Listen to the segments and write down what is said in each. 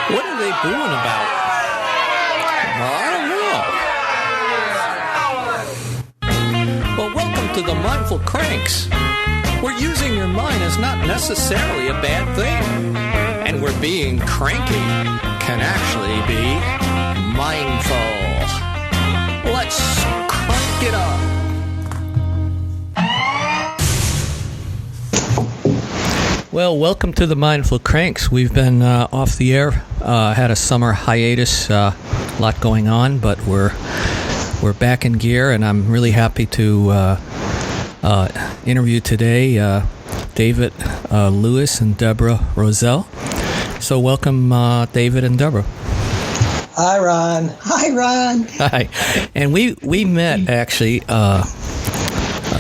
What are they booing about? Well, I don't know. Well, welcome to the Mindful Cranks, where using your mind is not necessarily a bad thing, and where being cranky can actually be mindful. Let's crank it up. Well, welcome to the Mindful Cranks. We've been off the air, had a summer hiatus, a lot going on, but we're back in gear, and I'm really happy to interview today David Lewis and Deborah Rozelle. So welcome, David and Deborah. Hi, Ron. Hi, Ron. Hi. And we met, actually,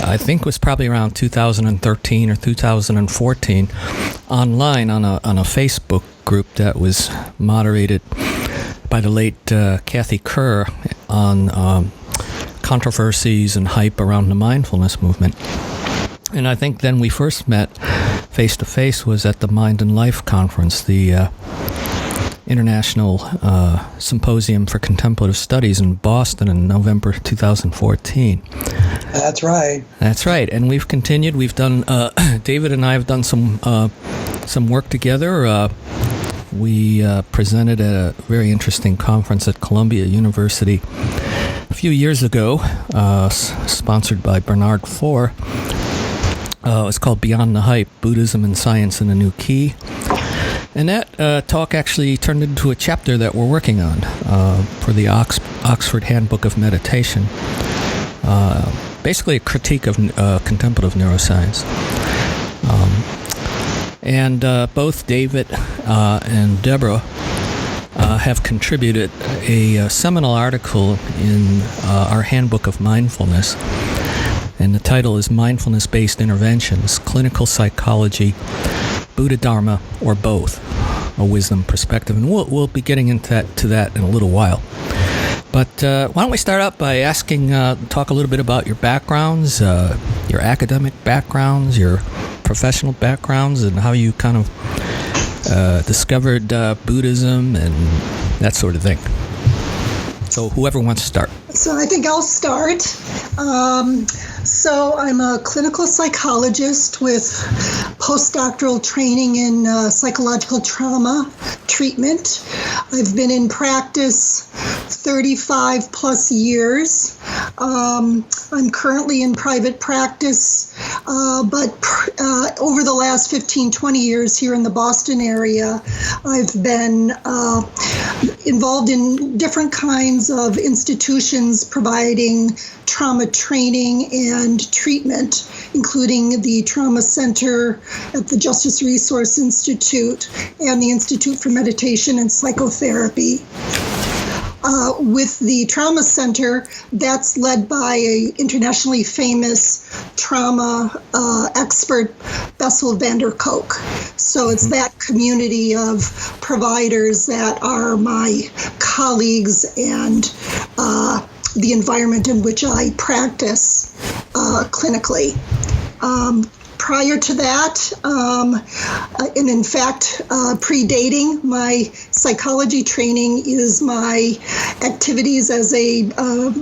I think it was probably around 2013 or 2014, online on a Facebook group that was moderated by the late Kathy Kerr on controversies and hype around the mindfulness movement. And I think then we first met face-to-face was at the Mind and Life Conference, the International Symposium for Contemplative Studies in Boston in November 2014. That's right. That's right. And we've continued. We've done, David and I have done some work together. We presented at a very interesting conference at Columbia University a few years ago, sponsored by Bernard Faure. It was called Beyond the Hype, Buddhism and Science in a New Key. And that talk actually turned into a chapter that we're working on for the Oxford Handbook of Meditation. Basically a critique of contemplative neuroscience. And both David and Deborah have contributed a seminal article in our Handbook of Mindfulness. And the title is Mindfulness-Based Interventions, Clinical Psychology, Buddha Dharma, or Both, a Wisdom Perspective. And we'll be getting into that in a little while. But why don't we start out by talk a little bit about your backgrounds, your academic backgrounds, your professional backgrounds, and how you kind of discovered Buddhism and that sort of thing. So whoever wants to start. So I think I'll start. So I'm a clinical psychologist with postdoctoral training in psychological trauma treatment. I've been in practice 35 plus years. I'm currently in private practice, but over the last 15, 20 years here in the Boston area, I've been involved in different kinds of institutions providing trauma training and treatment, including the Trauma Center at the Justice Resource Institute and the Institute for Meditation and Psychotherapy. With the Trauma Center, that's led by an internationally famous trauma expert, Bessel van der Kolk. So it's that community of providers that are my colleagues and the environment in which I practice clinically. Prior to that, and in fact, predating my psychology training is my activities as a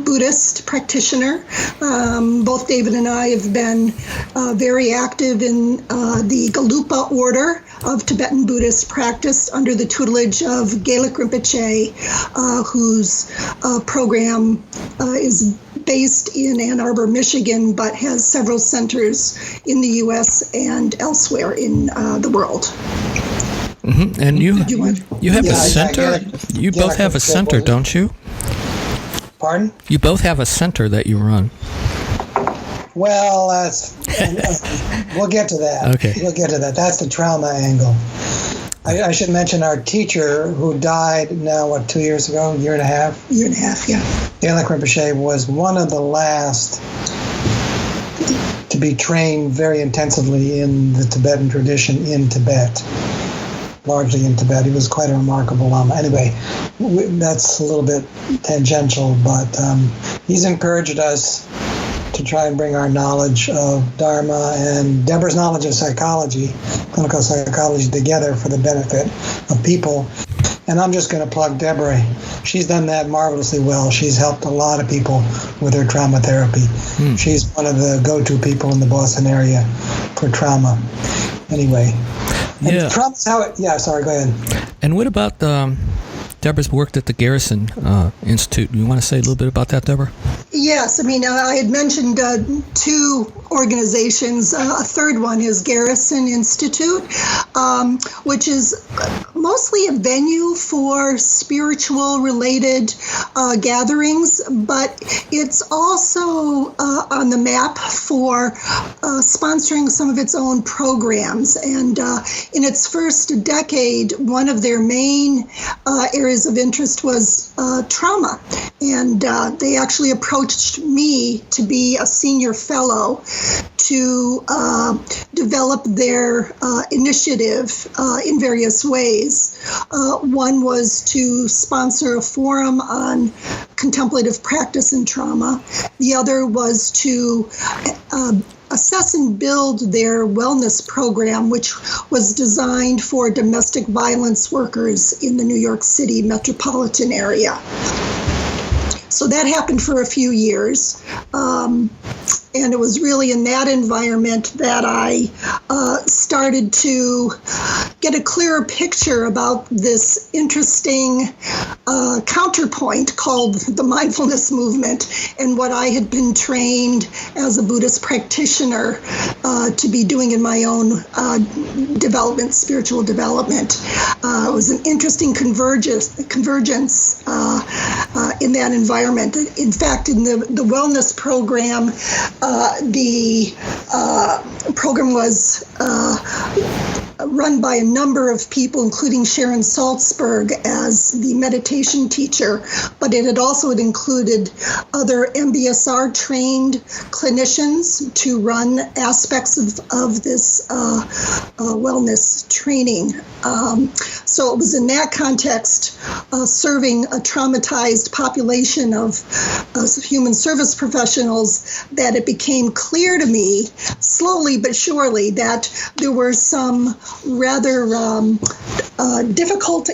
Buddhist practitioner. Both David and I have been very active in the Gelugpa order of Tibetan Buddhist practice under the tutelage of Gelek Rimpoche, whose program is based in Ann Arbor, Michigan, but has several centers in the U.S. and elsewhere in the world. Mm-hmm. And you have a center? You both have a center, don't you? Pardon? You both have a center that you run. Well, we'll get to that. Okay. We'll get to that. That's the trauma angle. I should mention our teacher who died now, 2 years ago, year and a half? Year and a half, yeah. Gelek Rimpoche was one of the last to be trained very intensively in the Tibetan tradition in Tibet, largely in Tibet. He was quite a remarkable Lama. Anyway, that's a little bit tangential, but he's encouraged us to try and bring our knowledge of Dharma and Deborah's knowledge of psychology, clinical psychology, together for the benefit of people. And I'm just going to plug Deborah. She's done that marvelously well. She's helped a lot of people with her trauma therapy. She's one of the go-to people in the Boston area for trauma. Anyway. And trauma's sorry, go ahead. And what about Deborah's worked at the Garrison Institute? You want to say a little bit about that, Deborah? Yes, I had mentioned two organizations. A third one is Garrison Institute, which is mostly a venue for spiritual-related gatherings, but it's also on the map for sponsoring some of its own programs. And in its first decade, one of their main areas of interest was trauma. And they actually approached me to be a senior fellow to develop their initiative in various ways. One was to sponsor a forum on contemplative practice and trauma. The other was to assess and build their wellness program, which was designed for domestic violence workers in the New York City metropolitan area. So that happened for a few years. And it was really in that environment that I started to get a clearer picture about this interesting counterpoint called the mindfulness movement, and what I had been trained as a Buddhist practitioner to be doing in my own development, spiritual development. It was an interesting convergence in that environment. In fact, in the wellness program, the program was run by a number of people, including Sharon Salzberg as the meditation teacher, but it had also included other MBSR-trained clinicians to run aspects of this wellness training. So it was in that context, serving a traumatized population of human service professionals, that it became clear to me, slowly but surely, that there were some rather difficult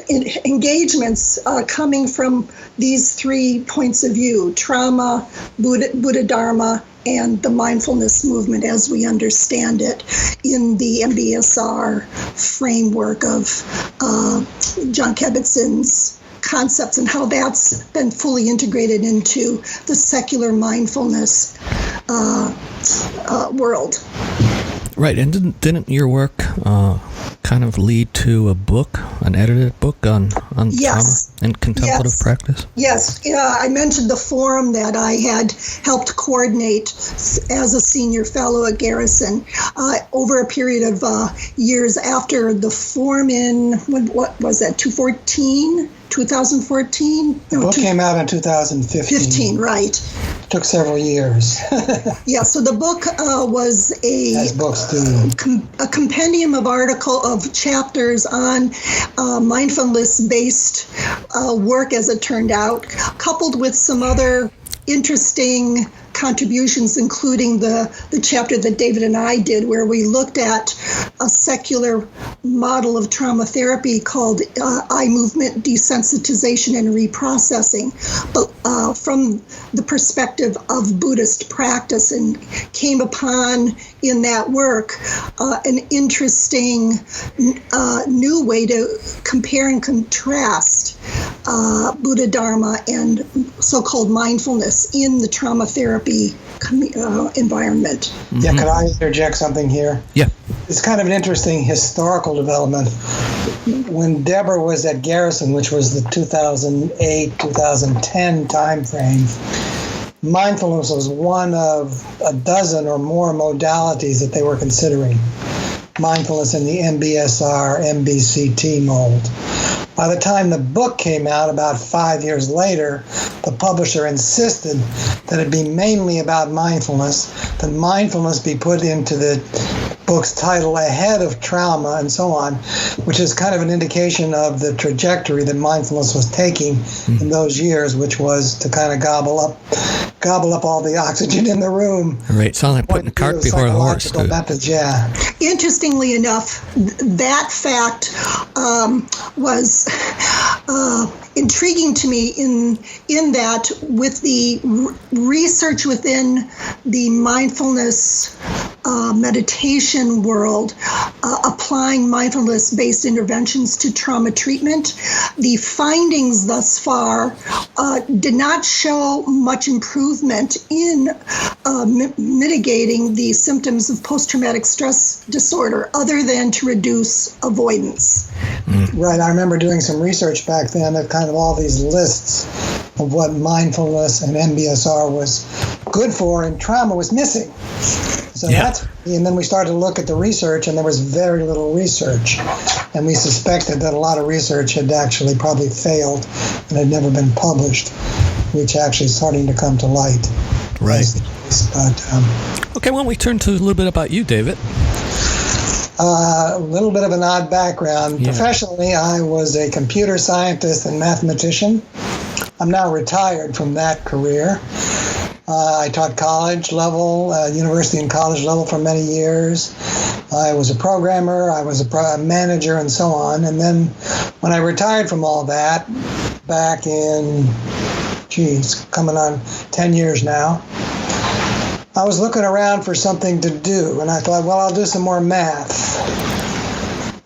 engagements coming from these 3 points of view: trauma, Buddha Dharma, and the mindfulness movement as we understand it in the MBSR framework of John Kabat-Zinn's concepts, and how that's been fully integrated into the secular mindfulness world. Right, and didn't your work kind of lead to a book, an edited book on Yes. trauma and contemplative practice? Yes, I mentioned the forum that I had helped coordinate as a senior fellow at Garrison over a period of years after the forum in, what was that, 2014? The book came out in 2015. Right. Took several years. Yeah, so the book was as books do. a compendium of chapters on mindfulness-based work, as it turned out, coupled with some other interesting contributions, including the chapter that David and I did, where we looked at a secular model of trauma therapy called eye movement desensitization and reprocessing, but from the perspective of Buddhist practice, and came upon in that work an interesting new way to compare and contrast Buddha Dharma and so-called mindfulness in the trauma therapy environment. Yeah, could I interject something here? Yeah. It's kind of an interesting historical development. When Deborah was at Garrison, which was the 2008-2010 time frame, mindfulness was one of a dozen or more modalities that they were considering. Mindfulness in the MBSR, MBCT mold. By the time the book came out, about 5 years later, the publisher insisted that it be mainly about mindfulness, that mindfulness be put into the book's title ahead of trauma and so on, which is kind of an indication of the trajectory that mindfulness was taking in those years, which was to kind of gobble up all the oxygen in the room. Right, sounds like putting the cart before the horse. Methods, yeah. Interestingly enough, that fact was intriguing to me in that with the research within the mindfulness meditation world, applying mindfulness-based interventions to trauma treatment. The findings thus far did not show much improvement in mitigating the symptoms of post-traumatic stress disorder, other than to reduce avoidance. Right. I remember doing some research back then of kind of all these lists of what mindfulness and MBSR was good for, and trauma was missing. So and then we started to look at the research, and there was very little research. And we suspected that a lot of research had actually probably failed and had never been published, which actually is starting to come to light. Right. But, okay, why don't we turn to a little bit about you, David? A little bit of an odd background. Yeah. Professionally, I was a computer scientist and mathematician. I'm now retired from that career. I taught college level, university and college level for many years. I was a programmer, I was a manager, and so on. And then when I retired from all that, back in, coming on 10 years now, I was looking around for something to do. And I thought, well, I'll do some more math.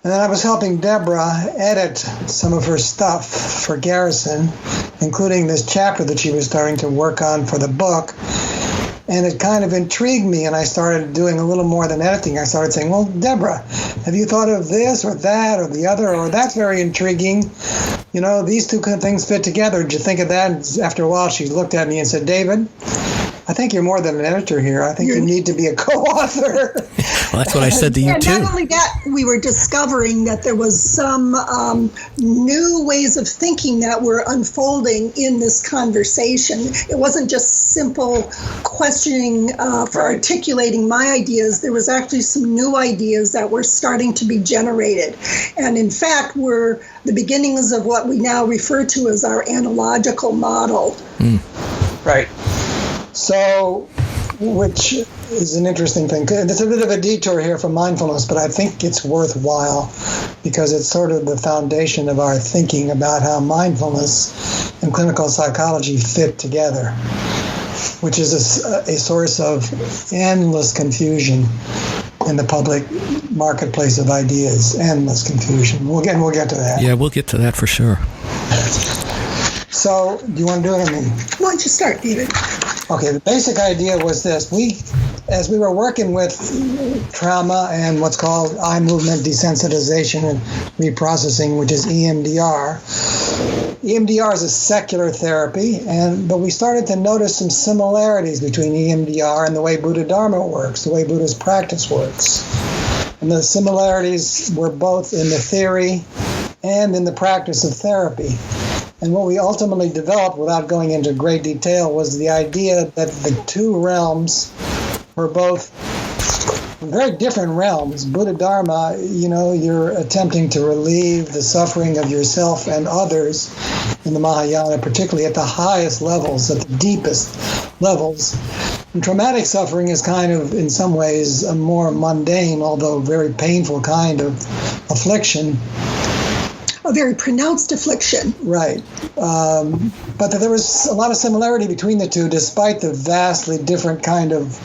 And then I was helping Deborah edit some of her stuff for Garrison, including this chapter that she was starting to work on for the book. And it kind of intrigued me, and I started doing a little more than editing. I started saying, well, Deborah, have you thought of this or that or the other? Or that's very intriguing. You know, these two things fit together. Did you think of that? And after a while, she looked at me and said, David, I think you're more than an editor here. I think you need to be a co-author. Well, that's what I said to you, too. And not only that, we were discovering that there was some new ways of thinking that were unfolding in this conversation. It wasn't just simple questioning for articulating my ideas. There was actually some new ideas that were starting to be generated. And in fact, were the beginnings of what we now refer to as our analogical model. Right. So, which is an interesting thing. It's a bit of a detour here from mindfulness, but I think it's worthwhile because it's sort of the foundation of our thinking about how mindfulness and clinical psychology fit together, which is a source of endless confusion in the public marketplace of ideas. Endless confusion. We'll get to that. Yeah, we'll get to that for sure. So, do you want to do it? Why don't you start, David? Okay, the basic idea was this. As we were working with trauma and what's called eye movement desensitization and reprocessing, which is EMDR. EMDR is a secular therapy, but we started to notice some similarities between EMDR and the way Buddha Dharma works, the way Buddha's practice works. And the similarities were both in the theory and in the practice of therapy. And what we ultimately developed, without going into great detail, was the idea that the two realms were both very different realms. Buddha Dharma, you're attempting to relieve the suffering of yourself and others in the Mahayana, particularly at the highest levels, at the deepest levels. And traumatic suffering is kind of, in some ways, a more mundane, although very painful kind of affliction. A very pronounced affliction. Right. But there was a lot of similarity between the two, despite the vastly different kind of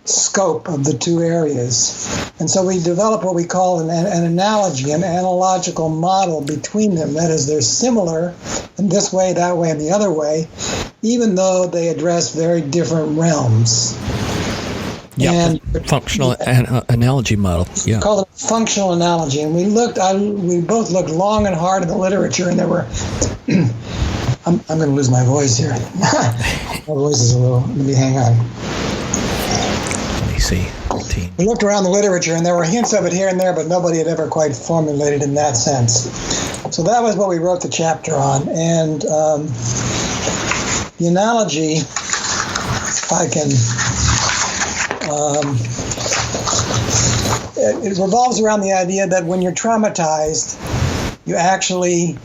scope of the two areas. And so we developed what we call an analogy, an analogical model between them. That is, they're similar in this way, that way, and the other way, even though they address very different realms. Yeah, functional analogy model. Yeah, called it functional analogy, and we both looked long and hard in the literature, and there were. I'm going to lose my voice here. My voice is a little. Let me hang on. Let me see. We looked around the literature, and there were hints of it here and there, but nobody had ever quite formulated in that sense. So that was what we wrote the chapter on, and the analogy, if I can. It revolves around the idea that when you're traumatized, you actually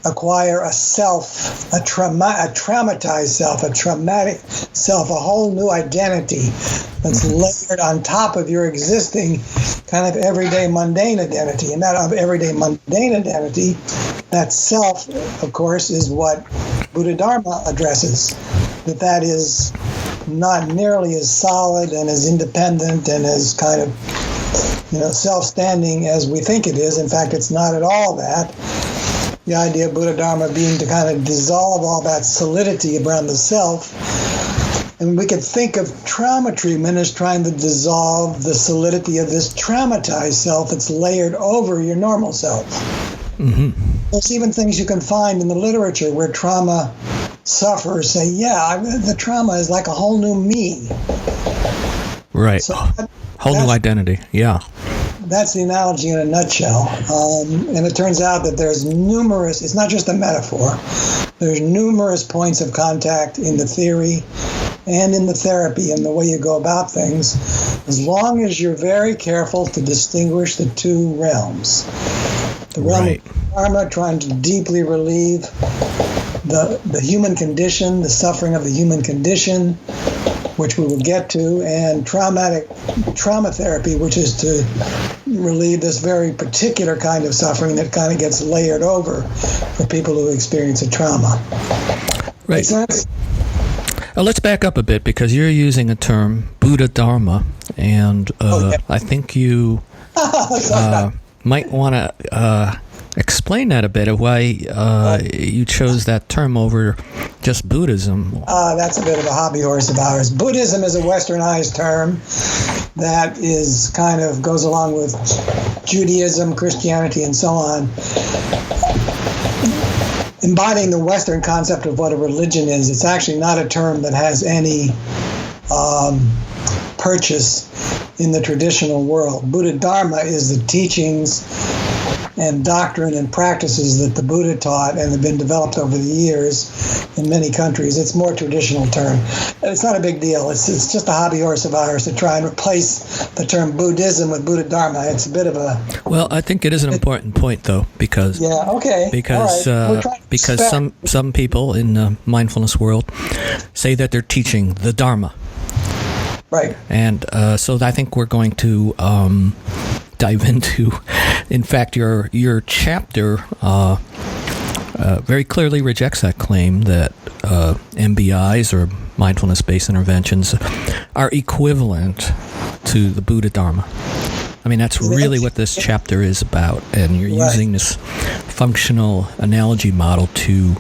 acquire a self, a traumatized self, a traumatic self, a whole new identity that's layered on top of your existing kind of everyday mundane identity. And that everyday mundane identity That self, of course, is what Buddha Dharma addresses. That is not nearly as solid and as independent and as kind of, self-standing as we think it is. In fact, it's not at all that. The idea of Buddha Dharma being to kind of dissolve all that solidity around the self. And we could think of trauma treatment as trying to dissolve the solidity of this traumatized self that's layered over your normal self. Mm-hmm. There's even things you can find in the literature where trauma sufferers say, the trauma is like a whole new me. Right. So whole new identity. Yeah. That's the analogy in a nutshell. And it turns out that there's numerous, it's not just a metaphor, there's numerous points of contact in the theory and in the therapy and the way you go about things, as long as you're very careful to distinguish the two realms. The realm of karma, trying to deeply relieve the human condition, the suffering of the human condition, which we will get to, and trauma therapy, which is to relieve this very particular kind of suffering that kind of gets layered over for people who experience a trauma. Right. Make sense? Let's back up a bit, because you're using a term, Buddha Dharma, and I think you might want to explain that a bit, of why you chose that term over just Buddhism. That's a bit of a hobby horse of ours. Buddhism is a westernized term that is kind of goes along with Judaism, Christianity, and so on, embodying the Western concept of what a religion is. It's actually not a term that has any purchase in the traditional world. Buddha Dharma is the teachings and doctrine and practices that the Buddha taught and have been developed over the years in many countries. It's a more traditional term. It's not a big deal. It's just a hobby horse of ours to try and replace the term Buddhism with Buddha Dharma. It's a bit of a... Well, I think it is an important point, though, because... Yeah, okay. Because some people in the mindfulness world say that they're teaching the Dharma. Right. And so I think we're going to dive into, in fact, your chapter very clearly rejects that claim that MBIs, or mindfulness-based interventions, are equivalent to the Buddha Dharma. I mean, that's really what this chapter is about, and you're using this functional analogy model to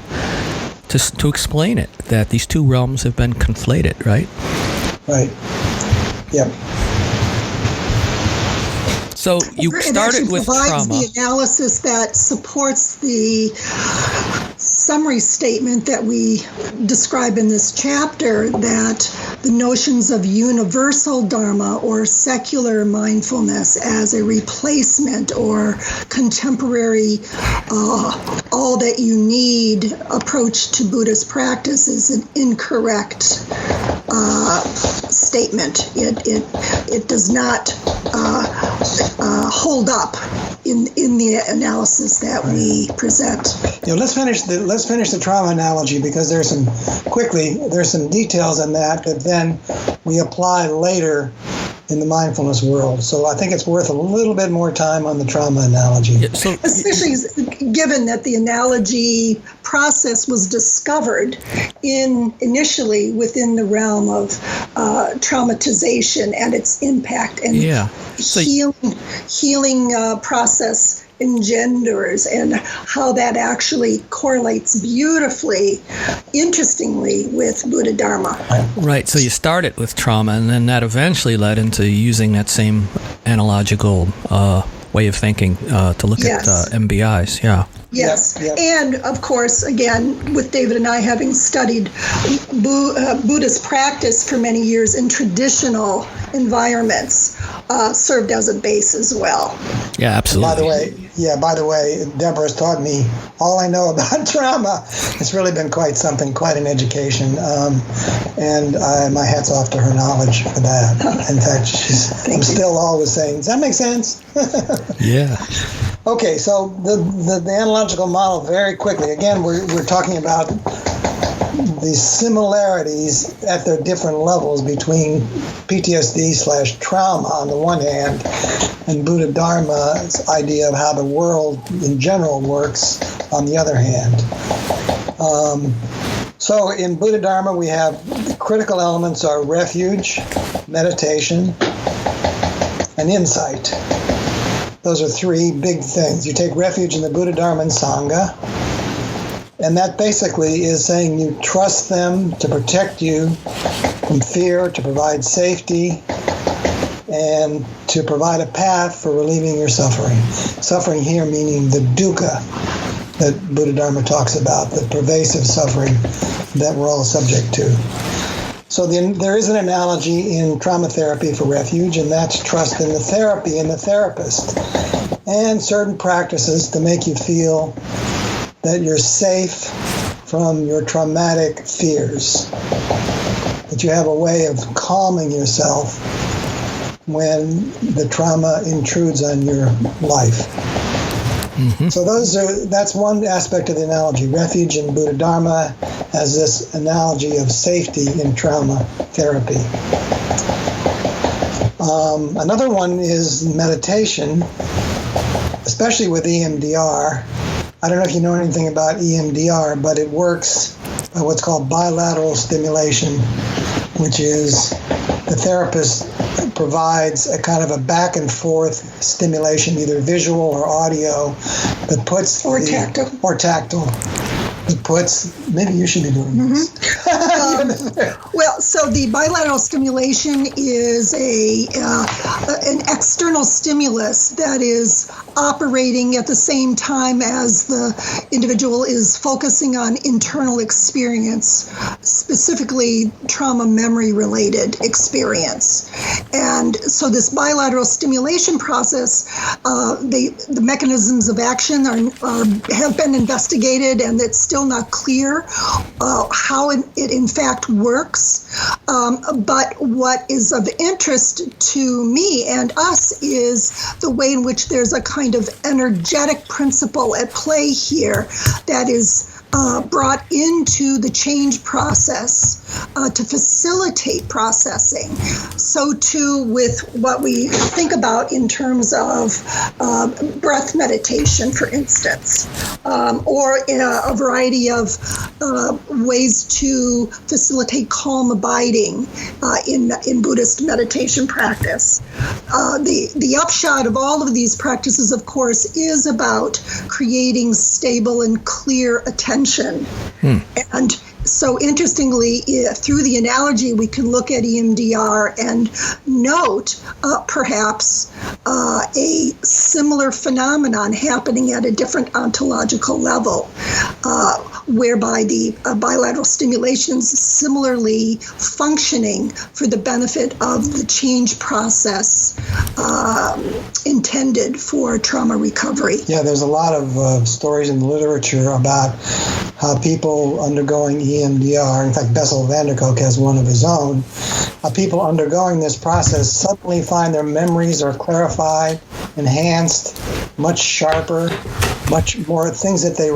explain it, that these two realms have been conflated, right? Right. Yep. So you started with trauma. The analysis that supports the summary statement that we describe in this chapter, that the notions of universal Dharma or secular mindfulness as a replacement or contemporary all that you need approach to Buddhist practice is an incorrect statement. It does not hold up in the analysis that we present. Let's finish the trauma analogy, because there's some details in that then we apply later in the mindfulness world. So I think it's worth a little bit more time on the trauma analogy. Yeah, so, especially given that the analogy process was discovered initially within the realm of traumatization and its impact and healing process engenders, and how that actually correlates beautifully, interestingly, with Buddha Dharma. Right, so you started with trauma, and then that eventually led into using that same analogical way of thinking to look at MBIs, Yes, and of course, again, with David and I having studied Buddhist practice for many years in traditional environments, served as a base as well. Yeah, absolutely. By the way, Deborah's taught me all I know about trauma. It's really been quite an education, and my hat's off to her knowledge for that. In fact, I'm still always saying, does that make sense? Yeah. Okay, so the analogical model, very quickly. Again, we're talking about the similarities at their different levels between PTSD/trauma on the one hand, and Buddha Dharma's idea of how the world in general works on the other hand. So in Buddha Dharma, we have the critical elements are refuge, meditation, and insight. Those are three big things. You take refuge in the Buddha Dharma and Sangha, and that basically is saying you trust them to protect you from fear, to provide safety, and to provide a path for relieving your suffering. Suffering here meaning the dukkha that Buddha Dharma talks about, the pervasive suffering that we're all subject to. So there is an analogy in trauma therapy for refuge, and that's trust in the therapy and the therapist, and certain practices to make you feel that you're safe from your traumatic fears, that you have a way of calming yourself when the trauma intrudes on your life. Mm-hmm. So that's one aspect of the analogy. Refuge in Buddha Dharma has this analogy of safety in trauma therapy. Another one is meditation, especially with EMDR. I don't know if you know anything about EMDR, but it works by what's called bilateral stimulation, which is the therapist provides a kind of a back and forth stimulation, either visual or audio, that puts tactile. It puts, maybe you should be doing this. Well, so the bilateral stimulation is an external stimulus that is operating at the same time as the individual is focusing on internal experience, specifically trauma memory related experience. And so this bilateral stimulation process, the mechanisms of action have been investigated, and it's still not clear how it in fact works. But what is of interest to me and us is the way in which there's a kind of energetic principle at play here that is brought into the change process to facilitate processing. So too with what we think about in terms of breath meditation, for instance, or a variety of ways to facilitate calm abiding in Buddhist meditation practice. The upshot of all of these practices, of course, is about creating stable and clear attention. And so interestingly, through the analogy, we can look at EMDR and note perhaps a similar phenomenon happening at a different ontological level, whereby the bilateral stimulations similarly functioning for the benefit of the change process intended for trauma recovery. Yeah, there's a lot of stories in the literature about how people undergoing EMDR, in fact, Bessel van der Kolk has one of his own, people undergoing this process suddenly find their memories are clarified, enhanced, much sharper, much more things that they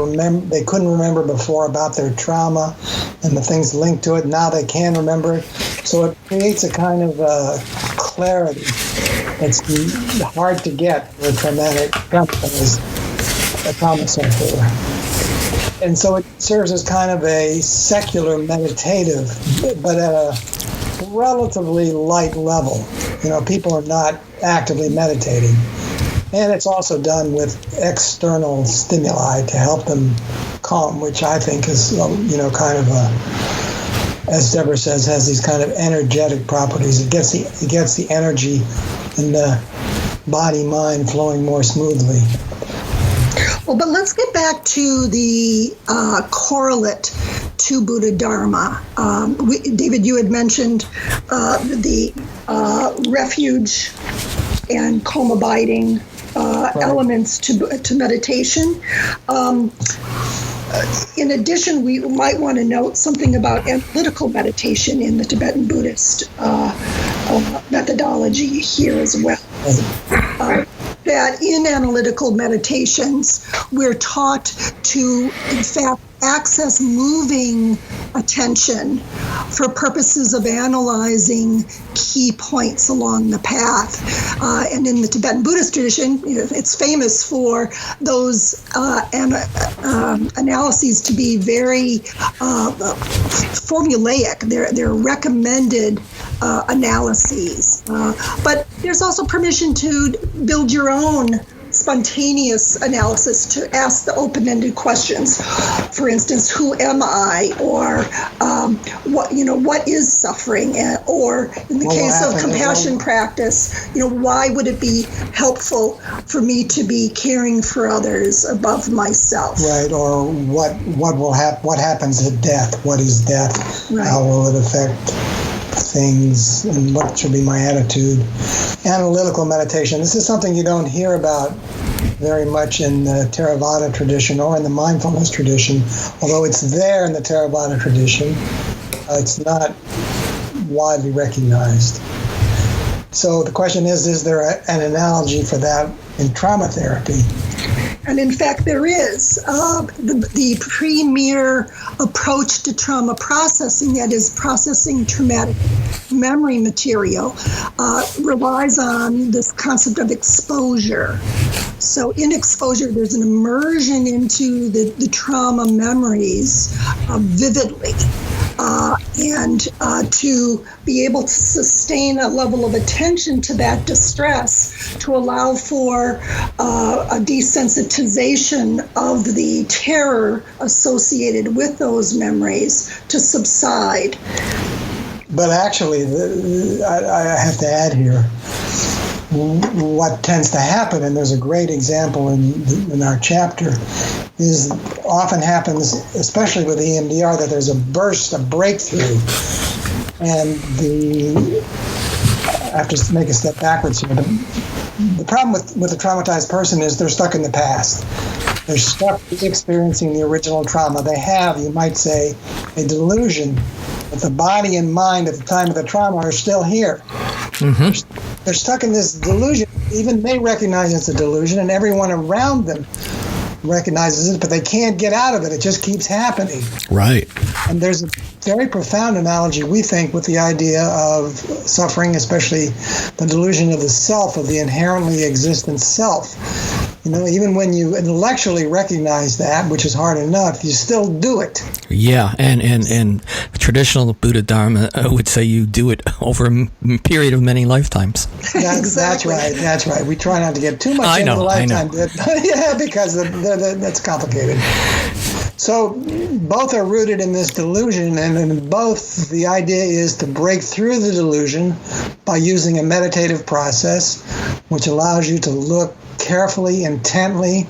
couldn't remember before about their trauma, and the things linked to it, now they can remember it. So it creates a kind of clarity that's hard to get for a trauma sufferer. And so it serves as kind of a secular meditative, but at a relatively light level. You know, people are not actively meditating. And it's also done with external stimuli to help them calm, which I think is, kind of as Deborah says, has these kind of energetic properties. It gets the energy in the body-mind flowing more smoothly. Well, but let's get back to the correlate to Buddha Dharma. David, you had mentioned the refuge and calm abiding elements to meditation. In addition, we might want to note something about analytical meditation in the Tibetan Buddhist methodology here as well. That in analytical meditations, we're taught to, in fact, access moving attention for purposes of analyzing key points along the path. And in the Tibetan Buddhist tradition, it's famous for those analyses to be very formulaic. They're recommended analyses. But there's also permission to build your own spontaneous analysis, to ask the open-ended questions. For instance, who am I? Or what is suffering? Or in the case of compassion practice, why would it be helpful for me to be caring for others above myself? Right. Or what happens at death? What is death? Right. How will it affect things, and what should be my attitude? Analytical meditation. This is something you don't hear about very much in the Theravada tradition or in the mindfulness tradition, although it's there in the Theravada tradition. It's not widely recognized. So the question is there an analogy for that in trauma therapy? And in fact, there is. The premier approach to trauma processing, that is processing traumatic memory material, relies on this concept of exposure. So in exposure, there's an immersion into the trauma memories vividly. And to be able to sustain a level of attention to that distress, to allow for a desensitization of the terror associated with those memories to subside. But actually, I have to add here, what tends to happen, and there's a great example in our chapter, is often happens, especially with EMDR, that there's a burst, a breakthrough. And I have to make a step backwards here. The problem with a traumatized person is they're stuck in the past. They're stuck experiencing the original trauma. They have, you might say, a delusion that the body and mind at the time of the trauma are still here. Mm-hmm. They're stuck in this delusion. Even they recognize it's a delusion, and everyone around them recognizes it, but they can't get out of it. It just keeps happening. Right. And there's a very profound analogy, we think, with the idea of suffering, especially the delusion of the self, of the inherently existent self. Even when you intellectually recognize that, which is hard enough, you still do it. Yeah, and traditional Buddha Dharma would say you do it over a period of many lifetimes. Exactly. That's right. We try not to get too much into the lifetime. Yeah, because that's complicated. So both are rooted in this delusion, and in both the idea is to break through the delusion by using a meditative process, which allows you to look carefully, intently,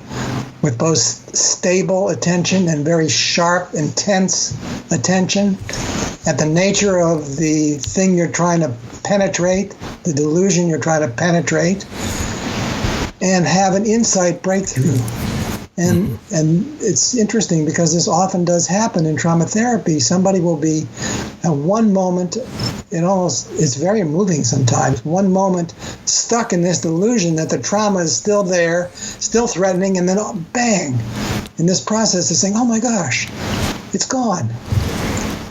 with both stable attention and very sharp, intense attention at the nature of the thing you're trying to penetrate, the delusion you're trying to penetrate, and have an insight breakthrough. And it's interesting because this often does happen in trauma therapy. Somebody will be at one moment, it's very moving sometimes, one moment stuck in this delusion that the trauma is still there, still threatening, and then bang, in this process is saying, oh my gosh, it's gone.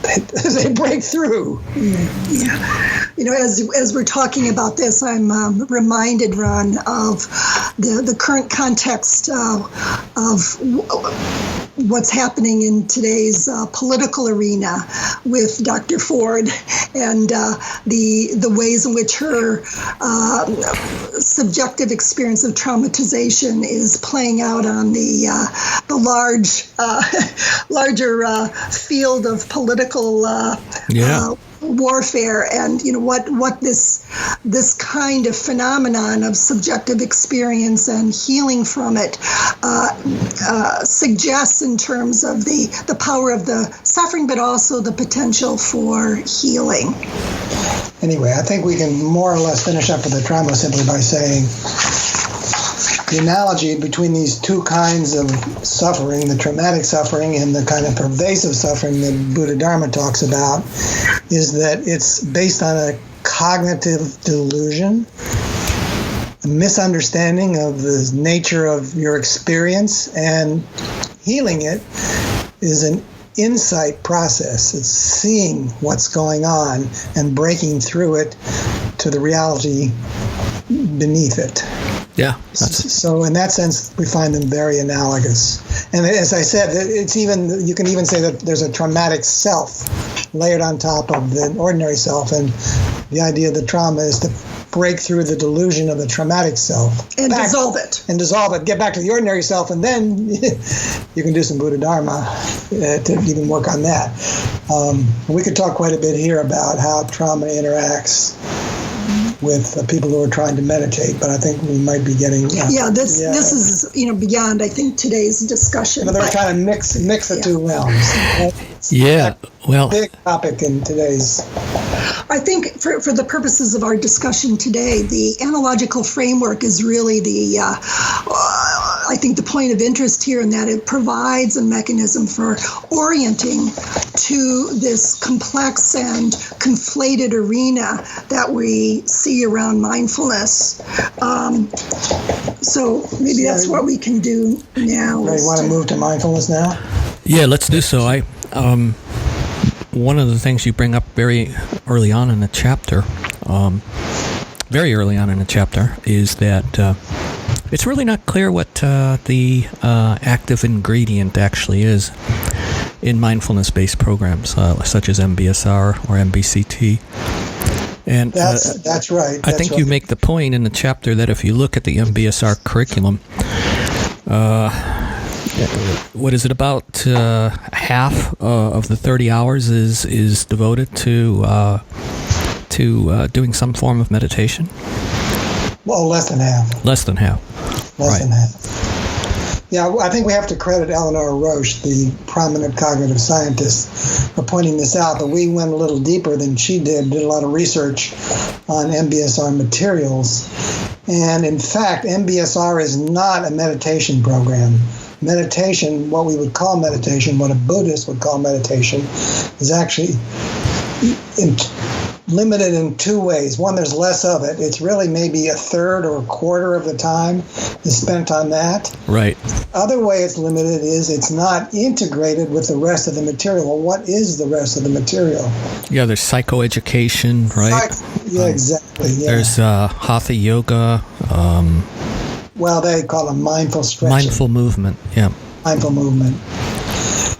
They break through. Yeah. As we're talking about this, I'm reminded, Ron, of the current context of what's happening in today's political arena with Dr. Ford and the ways in which her subjective experience of traumatization is playing out on the larger field of political warfare, and what this kind of phenomenon of subjective experience and healing from it suggests in terms of the power of the suffering, but also the potential for healing. Anyway, I think we can more or less finish up with the trauma simply by saying the analogy between these two kinds of suffering, the traumatic suffering and the kind of pervasive suffering that Buddha Dharma talks about, is that it's based on a cognitive delusion, a misunderstanding of the nature of your experience, and healing it is an insight process. It's seeing what's going on and breaking through it to the reality beneath it. Yeah. So in that sense, we find them very analogous. And as I said, you can even say that there's a traumatic self layered on top of the ordinary self. And the idea of the trauma is to break through the delusion of the traumatic self. And dissolve it. And dissolve it. Get back to the ordinary self, and then you can do some Buddha Dharma to even work on that. We could talk quite a bit here about how trauma interacts with people who are trying to meditate, but I think we might be getting... This is beyond, I think, today's discussion. But they're trying to mix the two realms. Well... Big topic in today's... I think for the purposes of our discussion today, the analogical framework is really I think the point of interest here, in that it provides a mechanism for orienting to this complex and conflated arena that we see around mindfulness. So maybe that's what we can do now. You want to move to mindfulness now? Yeah, let's do so. One of the things you bring up very early on in the chapter, is that it's really not clear what the active ingredient actually is in mindfulness-based programs, such as MBSR or MBCT. And that's right. I think you make the point in the chapter that if you look at the MBSR curriculum, what is it, about half of the 30 hours is devoted to doing some form of meditation? Well, less than half. Less than half. Less than half. Yeah, I think we have to credit Eleanor Roche, the prominent cognitive scientist, for pointing this out, but we went a little deeper than she did a lot of research on MBSR materials. And in fact, MBSR is not a meditation program. Meditation, what we would call meditation, what a Buddhist would call meditation, is actually limited in two ways. One, there's less of it. It's really maybe a third or a quarter of the time is spent on that. Right. Other way it's limited is it's not integrated with the rest of the material. Well, what is the rest of the material? Yeah, there's psychoeducation, right? Exactly. Yeah. There's hatha yoga. Well, they call it mindful stretching. Mindful movement, yeah. Mindful movement.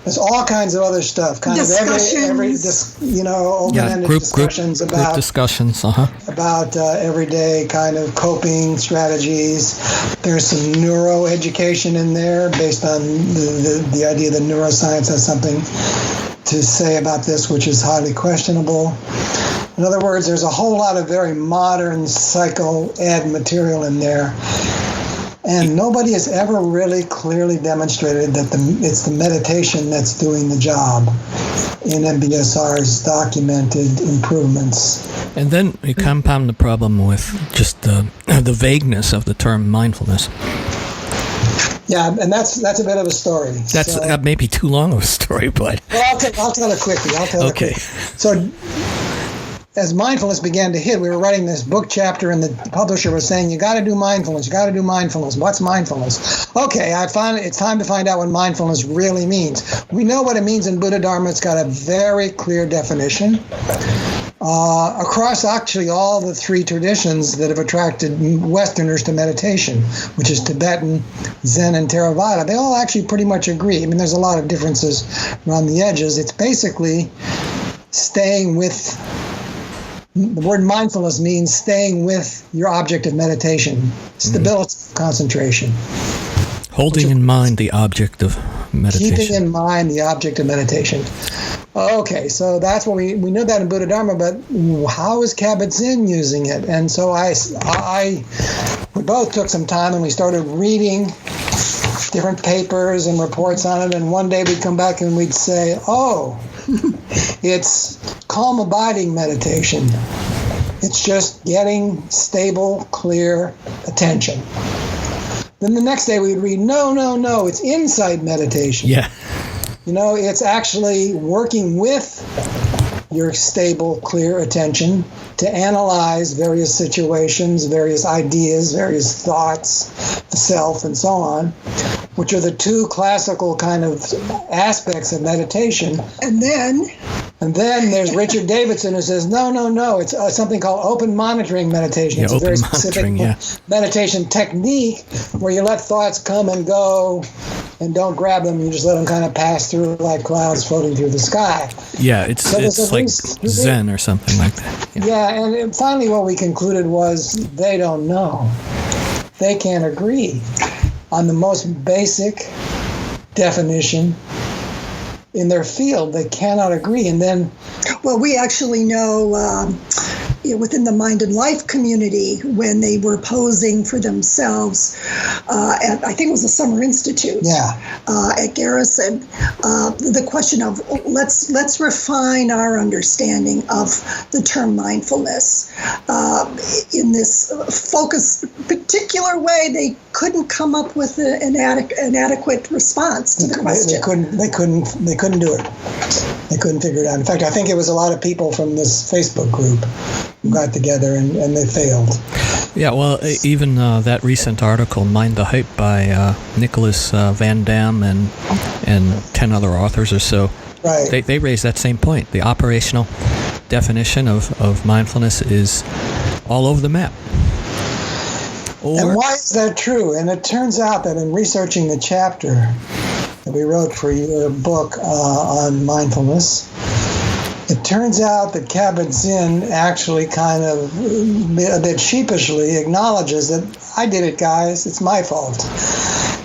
There's all kinds of other stuff. Kind of every open-ended discussions about group discussions, about everyday kind of coping strategies. There's some neuroeducation in there based on the idea that neuroscience has something to say about this, which is highly questionable. In other words, there's a whole lot of very modern psycho-ed material in there. And nobody has ever really clearly demonstrated that it's the meditation that's doing the job in MBSR's documented improvements. And then you compound the problem with just the vagueness of the term mindfulness. Yeah, and that's a bit of a story. That may be too long of a story, but... Well, I'll tell it quickly. Okay. So... as mindfulness began to hit, we were writing this book chapter, and the publisher was saying, you got to do mindfulness. What's mindfulness? Okay, I find it's time to find out what mindfulness really means. We know what it means in Buddha Dharma. It's got a very clear definition. Across actually all the three traditions that have attracted Westerners to meditation, which is Tibetan, Zen, and Theravada, they all actually pretty much agree. I mean, there's a lot of differences around the edges. It's basically staying with... The word mindfulness means staying with your object of meditation, stability, concentration. Holding in mind the object of meditation. Keeping in mind the object of meditation. Okay, so that's what we know that in Buddha Dharma, but how is Kabat-Zinn using it? And so we both took some time and we started reading different papers and reports on it, and one day we'd come back and we'd say, it's calm abiding meditation. It's just getting stable, clear attention. Then the next day we'd read, no, it's insight meditation. Yeah. It's actually working with your stable, clear attention to analyze various situations, various ideas, various thoughts, the self, and so on. which are the two classical kind of aspects of meditation. And then there's Richard Davidson, who says, no, it's something called open monitoring meditation. It's a very specific meditation technique where you let thoughts come and go and don't grab them. You just let them kind of pass through like clouds floating through the sky. Yeah, it's like Zen or something like that. Yeah, and finally what we concluded was they don't know. They can't agree on the most basic definition in their field. They cannot agree. And then, well, we actually know within the Mind and Life community, when they were posing for themselves at, I think it was the Summer Institute at Garrison, the question of let's refine our understanding of the term mindfulness in this focused particular way. They couldn't come up with an adequate response to the question. They couldn't do it. They couldn't figure it out. In fact, I think it was a lot of people from this Facebook group who got together and they failed. Yeah, well, even that recent article, Mind the Hype, by Nicholas Van Dam and 10 other authors or so, right. They raised that same point. The operational definition of mindfulness is all over the map. And why is that true? And it turns out that in researching the chapter that we wrote for your book on mindfulness, it turns out that Kabat-Zinn actually kind of a bit sheepishly acknowledges that I did it, guys. It's my fault.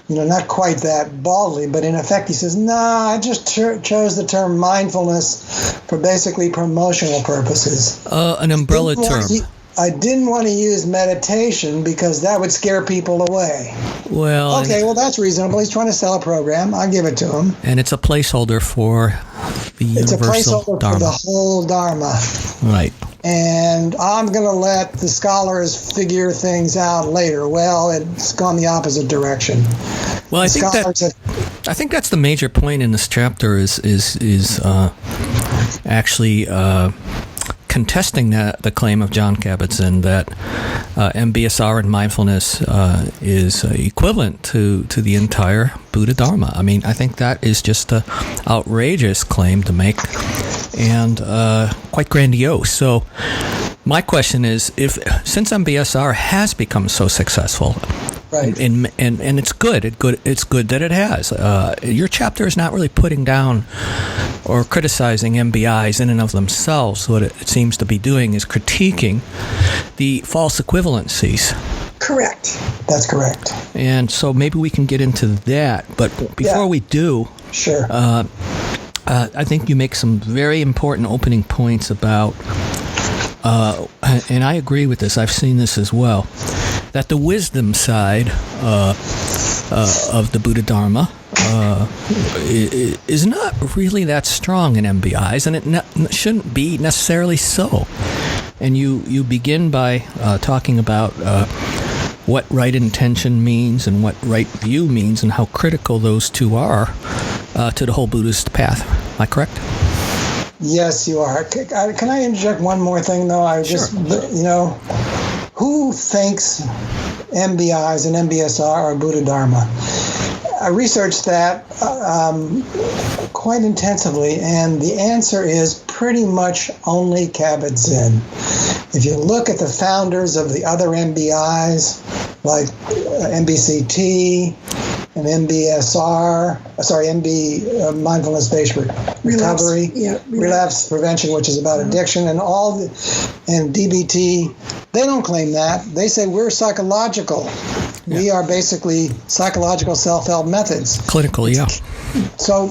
Not quite that baldly, but in effect he says, no, I just chose the term mindfulness for basically promotional purposes. An umbrella term. I didn't want to use meditation because that would scare people away. Well, that's reasonable. He's trying to sell a program. I'll give it to him. And it's a placeholder for the universal Dharma. It's a placeholder for the whole Dharma. Right. And I'm going to let the scholars figure things out later. Well, it's gone the opposite direction. Well, I think that's the major point in this chapter is actually contesting the claim of John Kabat-Zinn that MBSR and mindfulness is equivalent to the entire Buddha Dharma. I mean, I think that is just an outrageous claim to make and quite grandiose. So my question is, since MBSR has become so successful, right, and it's good. It's good that it has. Your chapter is not really putting down or criticizing MBIs in and of themselves. What it seems to be doing is critiquing the false equivalencies. Correct. That's correct. And so maybe we can get into that. But before we do, sure. I think you make some very important opening points about, and I agree with this. I've seen this as well. That the wisdom side of the Buddha Dharma is not really that strong in MBIs, and it shouldn't be necessarily so. And you begin by talking about what right intention means and what right view means and how critical those two are to the whole Buddhist path. Am I correct? Yes, you are. Can I interject one more thing, though? Sure. Who thinks MBIs and MBSR are Buddha Dharma? I researched that quite intensively, and the answer is pretty much only Kabat-Zinn. If you look at the founders of the other MBIs, like MBCT and mindfulness-based recovery, relapse prevention, which is about addiction, and and DBT, they don't claim that. They say we're psychological. Yeah. We are basically psychological self-help methods. Clinical, yeah. So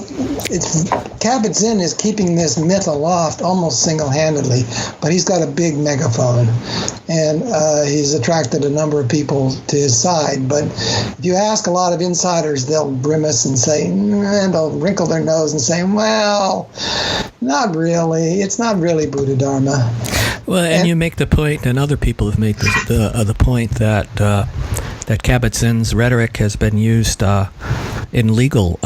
Kabat-Zinn is keeping this myth aloft almost single-handedly, but he's got a big megaphone, and he's attracted a number of people to his side. But if you ask a lot of insiders, they'll grimace and say, and they'll wrinkle their nose and say, well, not really. It's not really Buddha Dharma. Well, and you make the point, and other people have made the point that Kabat-Zinn's rhetoric has been used in legal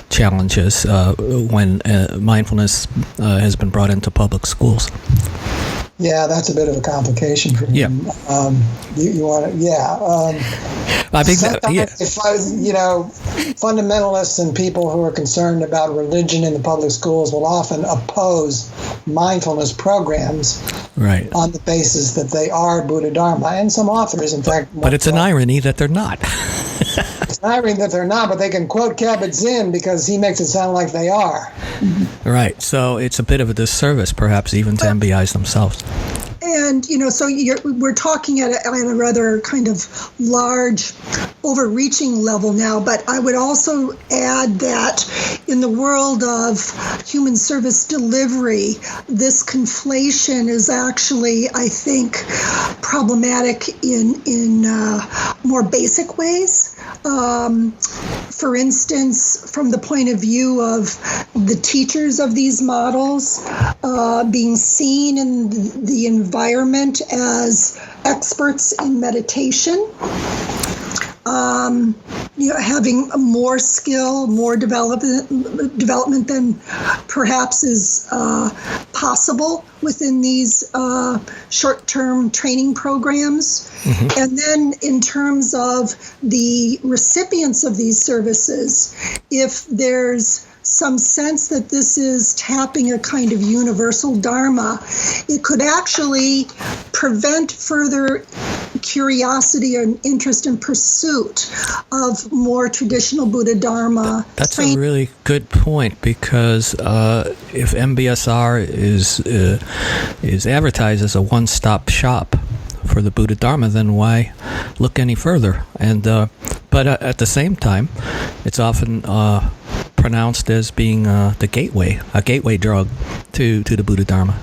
challenges when mindfulness has been brought into public schools. Yeah, that's a bit of a complication for him. You want to, I think fundamentalists and people who are concerned about religion in the public schools will often oppose mindfulness programs on the basis that they are Buddha Dharma. And some authors, in fact... But it's an irony that they're not. It's an irony that they're not, but they can quote Kabat-Zinn because he makes it sound like they are. Right. So it's a bit of a disservice, perhaps, even to MBIs themselves. And, so we're talking at a rather kind of large, overreaching level now, but I would also add that in the world of human service delivery, this conflation is actually, I think, problematic in more basic ways. For instance, from the point of view of the teachers of these models being seen in the environment as experts in meditation, having more skill, more development than perhaps is possible within these short-term training programs. Mm-hmm. And then in terms of the recipients of these services, if there's some sense that this is tapping a kind of universal dharma, it could actually prevent further curiosity and interest and pursuit of more traditional Buddha Dharma. That's a really good point, because if MBSR is advertised as a one-stop shop for the Buddha Dharma, then why look any further? And but at the same time, it's often pronounced as being a gateway drug to the Buddha Dharma.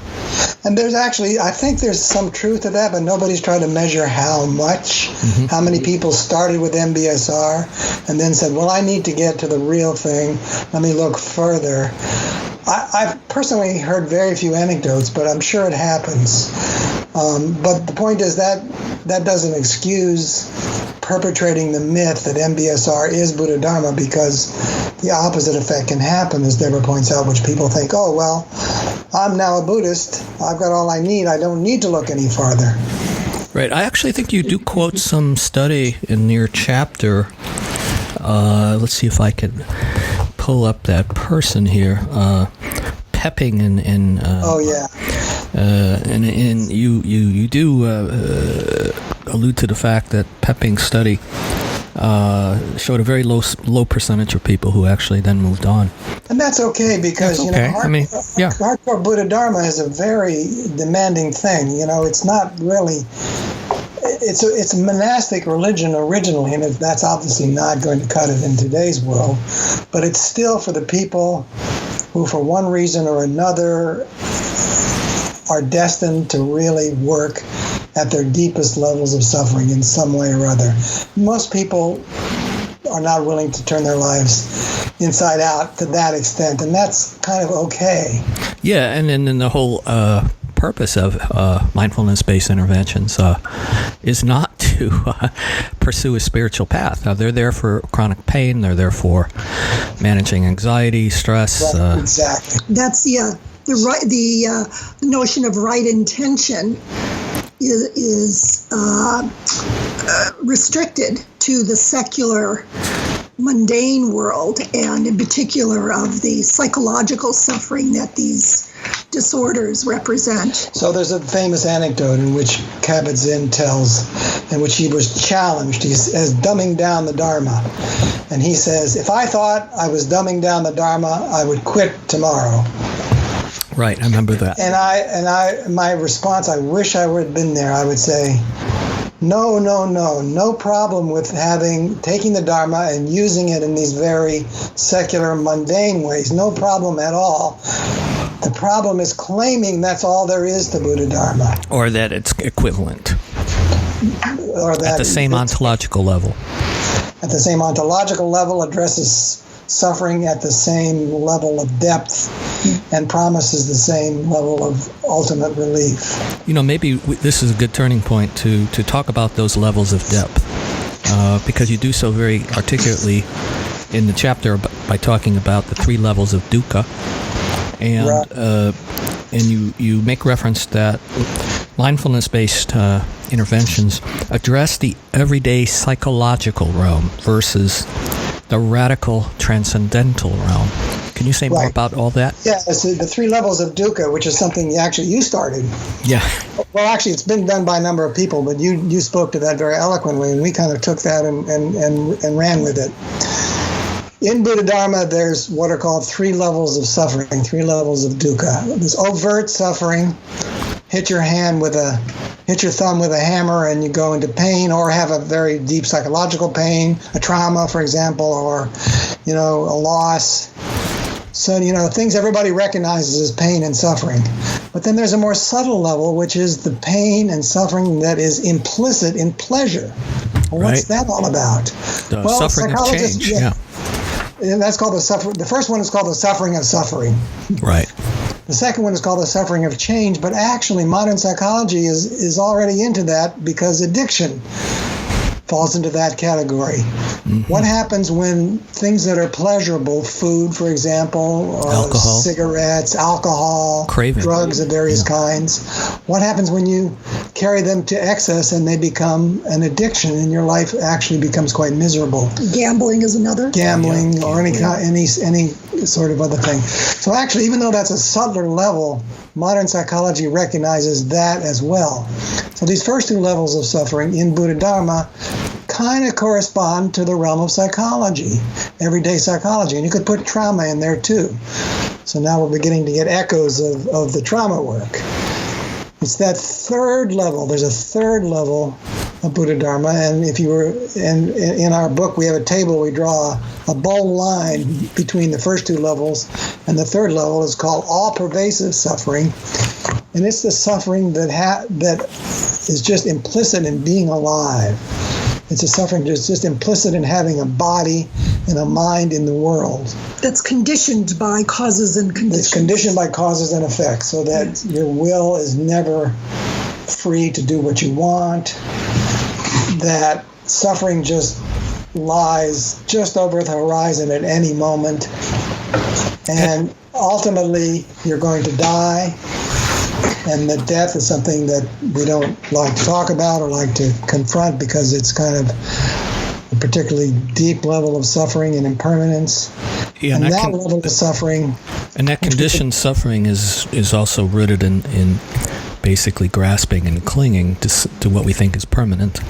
And there's actually, I think there's some truth to that, but nobody's tried to measure how much. Mm-hmm. How many people started with MBSR and then said, well, I need to get to the real thing. Let me look further. I've personally heard very few anecdotes, but I'm sure it happens. But the point is that doesn't excuse perpetrating the myth that MBSR is Buddha Dharma, because the opposite effect can happen, as Deborah points out, which people think, oh, well, I'm now a Buddhist. I've got all I need. I don't need to look any farther. Right. I actually think you do quote some study in your chapter. Let's see if I can pull up that person here. Pepping and oh yeah. And you do allude to the fact that Pepping's study showed a very low percentage of people who actually then moved on. And that's okay, because hardcore Buddha Dharma is a very demanding thing. It's not really. It's a monastic religion originally, and that's obviously not going to cut it in today's world. But it's still for the people who, for one reason or another, are destined to really work at their deepest levels of suffering in some way or other. Most people are not willing to turn their lives inside out to that extent, and that's kind of okay. Yeah, and then the whole purpose of mindfulness-based interventions is not to pursue a spiritual path. Now, they're there for chronic pain. They're there for managing anxiety, stress. Right, exactly. That's the notion of right intention is restricted to the secular, mundane world, and in particular of the psychological suffering that these disorders represent. So there's a famous anecdote in which Kabat-Zinn tells, in which he was challenged. He's as dumbing down the Dharma. And he says, if I thought I was dumbing down the Dharma, I would quit tomorrow. Right, I remember that. And my response, I wish I would have been there. I would say, no problem with taking the Dharma and using it in these very secular, mundane ways. No problem at all. The problem is claiming that's all there is to Buddha Dharma. Or that it's equivalent. Or that at the same ontological level. At the same ontological level, addresses suffering at the same level of depth and promises the same level of ultimate relief. Maybe this is a good turning point to talk about those levels of depth, because you do so very articulately in the chapter by talking about the 3 levels of dukkha, and right. And you make reference that mindfulness-based interventions address the everyday psychological realm versus the radical transcendental realm. Can you say more about all that? Yeah, it's the 3 levels of dukkha, which is something you started. Yeah. Well, actually, it's been done by a number of people, but you spoke to that very eloquently, and we kind of took that and ran with it. In Buddha Dharma, there's what are called 3 levels of suffering, 3 levels of dukkha. There's overt suffering, hit your thumb with a hammer and you go into pain, or have a very deep psychological pain, a trauma, for example, or, a loss. So, things everybody recognizes as pain and suffering. But then there's a more subtle level, which is the pain and suffering that is implicit in pleasure. Well, what's that all about? The suffering of change, yeah. And that's called the suffering. The first one is called the suffering of suffering. Right. The second one is called the suffering of change, but actually modern psychology is already into that because addiction falls into that category. Mm-hmm. What happens when things that are pleasurable, food, for example, alcohol, cigarettes, alcohol, craving, drugs of various kinds, what happens when you carry them to excess and they become an addiction and your life actually becomes quite miserable? Gambling is another. Gambling or any sort of other thing. So actually, even though that's a subtler level, modern psychology recognizes that as well. So these first 2 levels of suffering in Buddha Dharma kind of correspond to the realm of psychology, everyday psychology. And you could put trauma in there too. So now we're beginning to get echoes of the trauma work. It's that 3rd level. There's a 3rd level of Buddha Dharma, and in our book we have a table. We draw a bold line between the first 2 levels, and the 3rd level is called all-pervasive suffering, and it's the suffering that is just implicit in being alive. It's a suffering that's just implicit in having a body and a mind in the world. That's conditioned by causes and conditions. It's conditioned by causes and effects, so that your will is never free to do what you want. That suffering just lies just over the horizon at any moment. And ultimately, you're going to die. And that death is something that we don't like to talk about or like to confront because it's kind of a particularly deep level of suffering and impermanence. Yeah, and that level of suffering. And that conditioned suffering is also rooted in basically grasping and clinging to what we think is permanent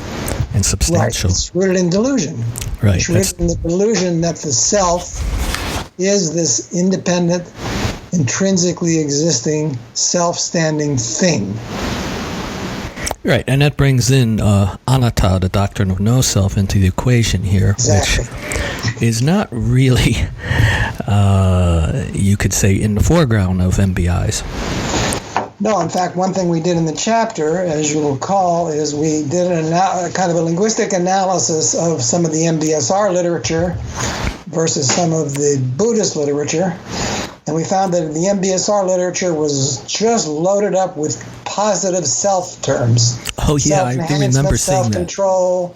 and substantial. Right. It's rooted in delusion. Right. It's rooted in the delusion that the self is this independent, intrinsically existing, self-standing thing. Right, and that brings in anatta, the doctrine of no self, into the equation here, exactly. Which is not really, you could say, in the foreground of MBIs. No, in fact, one thing we did in the chapter, as you'll recall, is we did a kind of a linguistic analysis of some of the MBSR literature versus some of the Buddhist literature. And we found that the MBSR literature was just loaded up with positive self terms. Oh, yeah, I do remember seeing that. Self-control,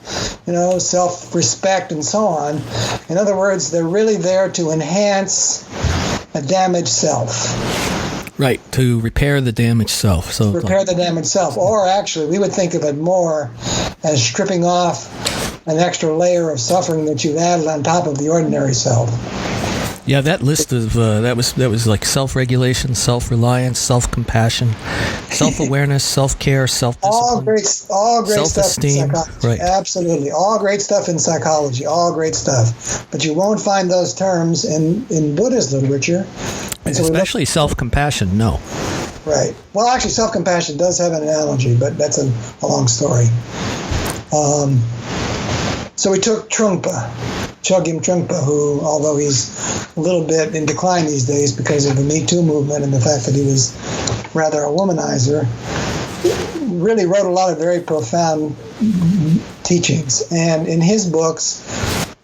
self-respect, and so on. In other words, they're really there to enhance a damaged self. Right, to repair the damaged self. So repair the damaged self. Or actually, we would think of it more as stripping off an extra layer of suffering that you've added on top of the ordinary self. Yeah, that list of that was like self-regulation, self-reliance, self-compassion, self-awareness, self-care, self-discipline, all great self-esteem. Stuff in psychology. Right. Absolutely, all great stuff in psychology, all great stuff. But you won't find those terms in Buddhist literature. And so especially self-compassion. No. Right. Well, actually, self-compassion does have an analogy, but that's a long story. So we took Trungpa. Chogyam Trungpa, who, although he's a little bit in decline these days because of the Me Too movement and the fact that he was rather a womanizer, really wrote a lot of very profound teachings. And in his books,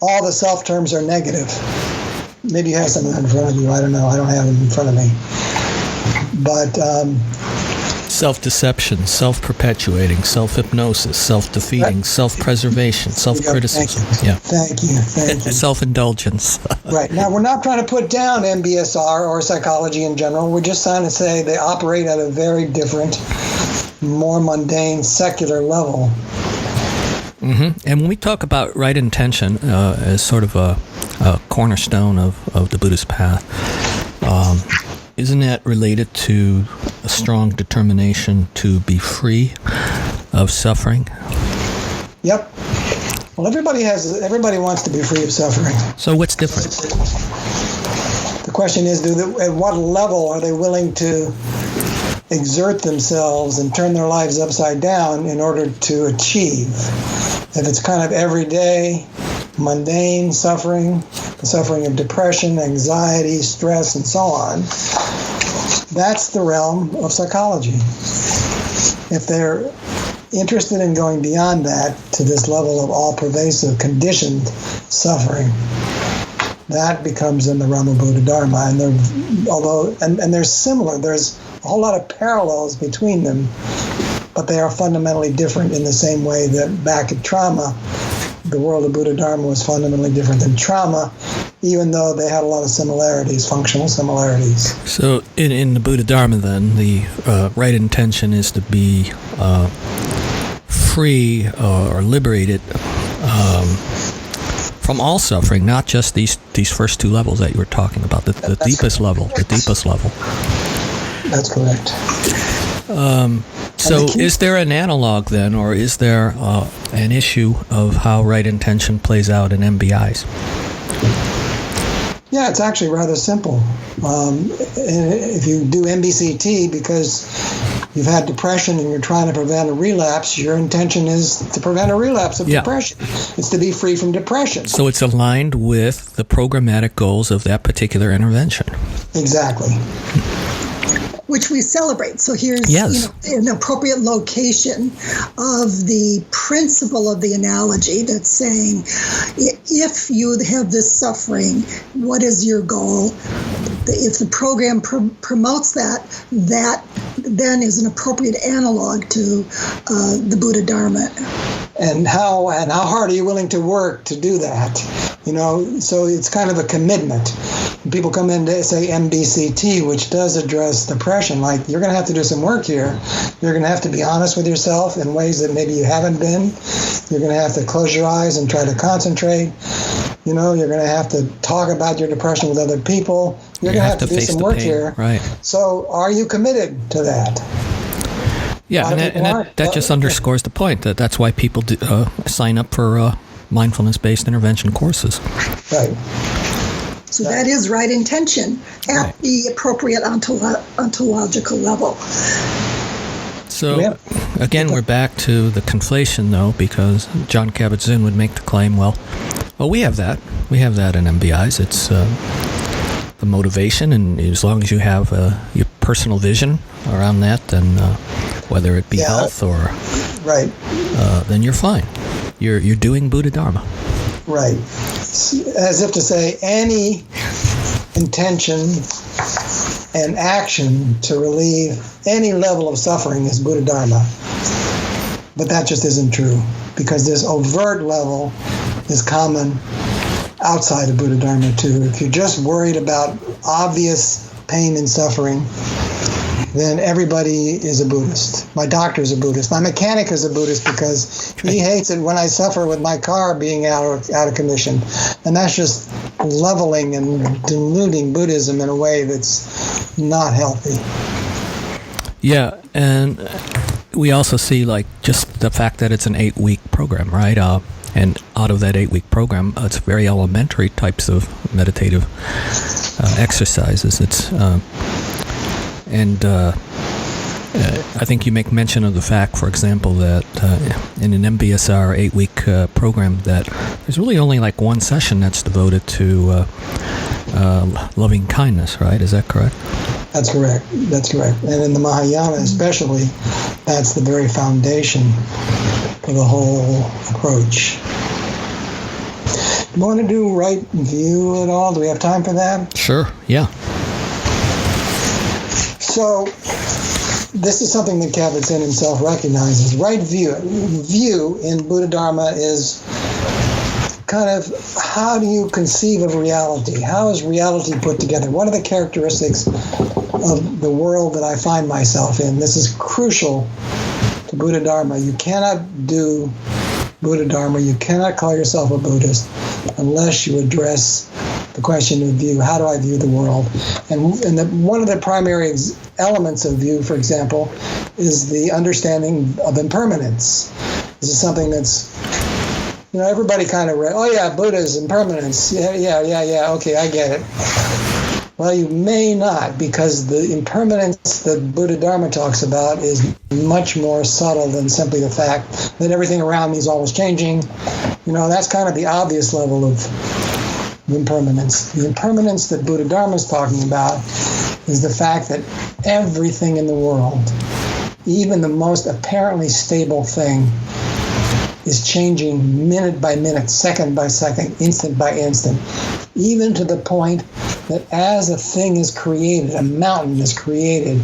all the self-terms are negative. Maybe you have something in front of you. I don't know. I don't have them in front of me. But self-deception, self-perpetuating, self-hypnosis, self-defeating, self-preservation, self-criticism. Thank you. Self-indulgence. Right. Now, we're not trying to put down MBSR or psychology in general. We're just trying to say they operate at a very different more mundane, secular level. And when we talk about right intention as sort of a cornerstone of the Buddhist path, isn't that related to a strong determination to be free of suffering? Yep. Well, everybody wants to be free of suffering. So what's different? The question is, at what level are they willing to exert themselves and turn their lives upside down in order to achieve? If it's kind of everyday, mundane suffering, the suffering of depression, anxiety, stress, and so on, that's the realm of psychology. If they're interested in going beyond that to this level of all-pervasive conditioned suffering, that becomes in the realm of Buddha Dharma. And they're similar. There's a whole lot of parallels between them, but they are fundamentally different in the same way that back at trauma, the world of Buddha Dharma was fundamentally different than trauma, even though they had a lot of similarities, functional similarities. So in the Buddha Dharma, then, the right intention is to be free or liberated from all suffering, not just these first two levels that you were talking about, the deepest level. That's correct. So is there an analog then, or is there an issue of how right intention plays out in MBIs? Yeah, it's actually rather simple. If you do MBCT because you've had depression and you're trying to prevent a relapse, your intention is to prevent a relapse of depression. It's to be free from depression. So it's aligned with the programmatic goals of that particular intervention. Exactly. Which we celebrate. So here's an appropriate location of the principle of the analogy that's saying, if you have this suffering, what is your goal? If the program promotes that then is an appropriate analog to the Buddha Dharma. And how hard are you willing to work to do that? So it's kind of a commitment. People come in to say MBCT, which does address depression, like you're going to have to do some work here. You're going to have to be honest with yourself in ways that maybe you haven't been. You're going to have to close your eyes and try to concentrate. You're going to have to talk about your depression with other people. You're going to have to do some work here. Right. So are you committed to that? Yeah, and that just underscores the point that's why people sign up for mindfulness-based intervention courses. Right. So that is right intention at the appropriate ontological level. So, again, we're back to the conflation, though, because Jon Kabat-Zinn would make the claim, well, we have that. We have that in MBIs. It's the motivation, and as long as you have your personal vision around that, then whether it be health or... Right. Then you're fine. You're doing Buddha Dharma. Right. As if to say any intention and action to relieve any level of suffering is Buddha Dharma. But that just isn't true, because this overt level is common outside of Buddha Dharma too. If you're just worried about obvious pain and suffering, then everybody is a Buddhist. My doctor is a Buddhist. My mechanic is a Buddhist because he hates it when I suffer with my car being out of commission. And that's just leveling and diluting Buddhism in a way that's not healthy. Yeah, and we also see just the fact that it's an 8-week program, right? And out of that 8-week program, it's very elementary types of meditative exercises. It's I think you make mention of the fact, for example, that in an MBSR 8-week program, that there's really only one session that's devoted to loving kindness, right? Is that correct? That's correct. And in the Mahayana especially, that's the very foundation for the whole approach. Do you want to do right view at all? Do we have time for that? Sure, yeah. So this is something that Kabat-Zinn himself recognizes. Right view in Buddha Dharma is kind of, how do you conceive of reality? How is reality put together? What are the characteristics of the world that I find myself in? This is crucial to Buddha Dharma. You cannot do Buddha Dharma. You cannot call yourself a Buddhist unless you address the question of view. How do I view the world? And one of the primary elements of view, for example, is the understanding of impermanence. This is something that's, everybody kind of read, oh yeah, Buddha is impermanence. Yeah, okay, I get it. Well, you may not, because the impermanence that Buddha Dharma talks about is much more subtle than simply the fact that everything around me is always changing. That's kind of the obvious level of impermanence. The impermanence that Buddha Dharma is talking about is the fact that everything in the world, even the most apparently stable thing, is changing minute by minute, second by second, instant by instant, even to the point that as a thing is created, a mountain is created,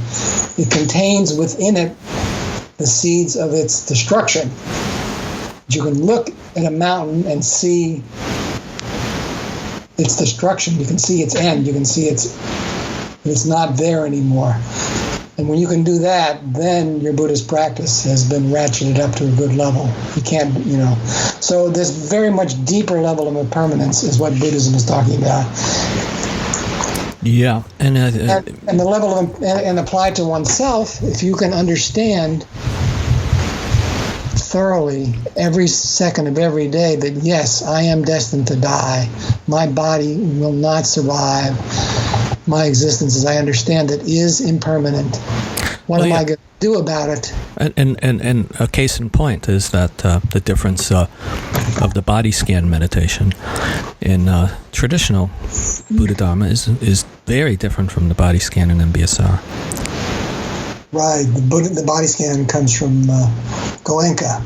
it contains within it the seeds of its destruction. You can look at a mountain and see its destruction. You can see its end. You can see it's not there anymore. And when you can do that, then your Buddhist practice has been ratcheted up to a good level. You can't, So this very much deeper level of impermanence is what Buddhism is talking about. Yeah, and the level of and applied to oneself, if you can understand thoroughly every second of every day that yes, I am destined to die. My body will not survive. My existence, as I understand it, is impermanent. What am I going to do about it? And a case in point is that the difference of the body scan meditation in traditional Buddha Dharma is very different from the body scan in MBSR. Right. The body scan comes from Goenka.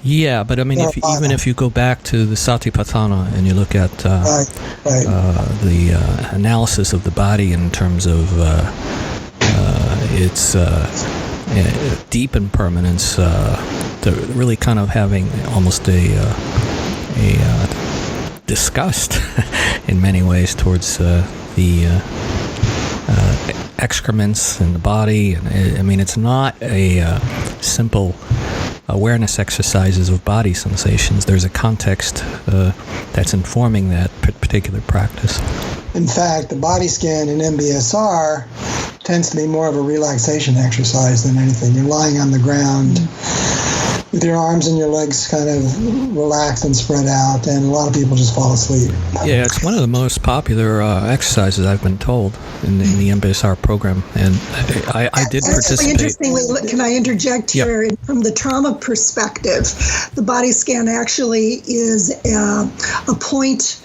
Yeah, but I mean, even if you go back to the Satipatthana and you look at the analysis of the body in terms of its deep impermanence, really kind of having almost a disgust in many ways towards the excrements in the body. And I mean, it's not a simple awareness exercises of body sensations. There's a context that's informing that particular practice. In fact, the body scan in MBSR tends to be more of a relaxation exercise than anything. You're lying on the ground with your arms and your legs kind of relaxed and spread out, and a lot of people just fall asleep. Yeah, it's one of the most popular exercises, I've been told, in the MBSR program, and I did participate. Interestingly, can I interject here? Yep. From the trauma perspective, the body scan actually is a point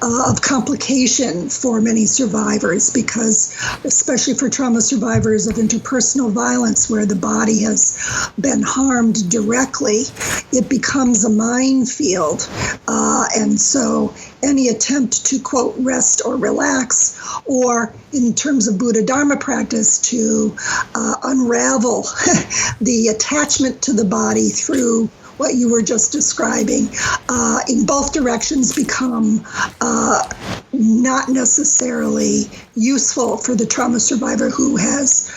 of complication for many survivors, because especially for trauma survivors of interpersonal violence where the body has been harmed directly, it becomes a minefield. And so any attempt to, quote, rest or relax, or in terms of Buddha Dharma practice, to unravel the attachment to the body through what you were just describing, in both directions become not necessarily useful for the trauma survivor who has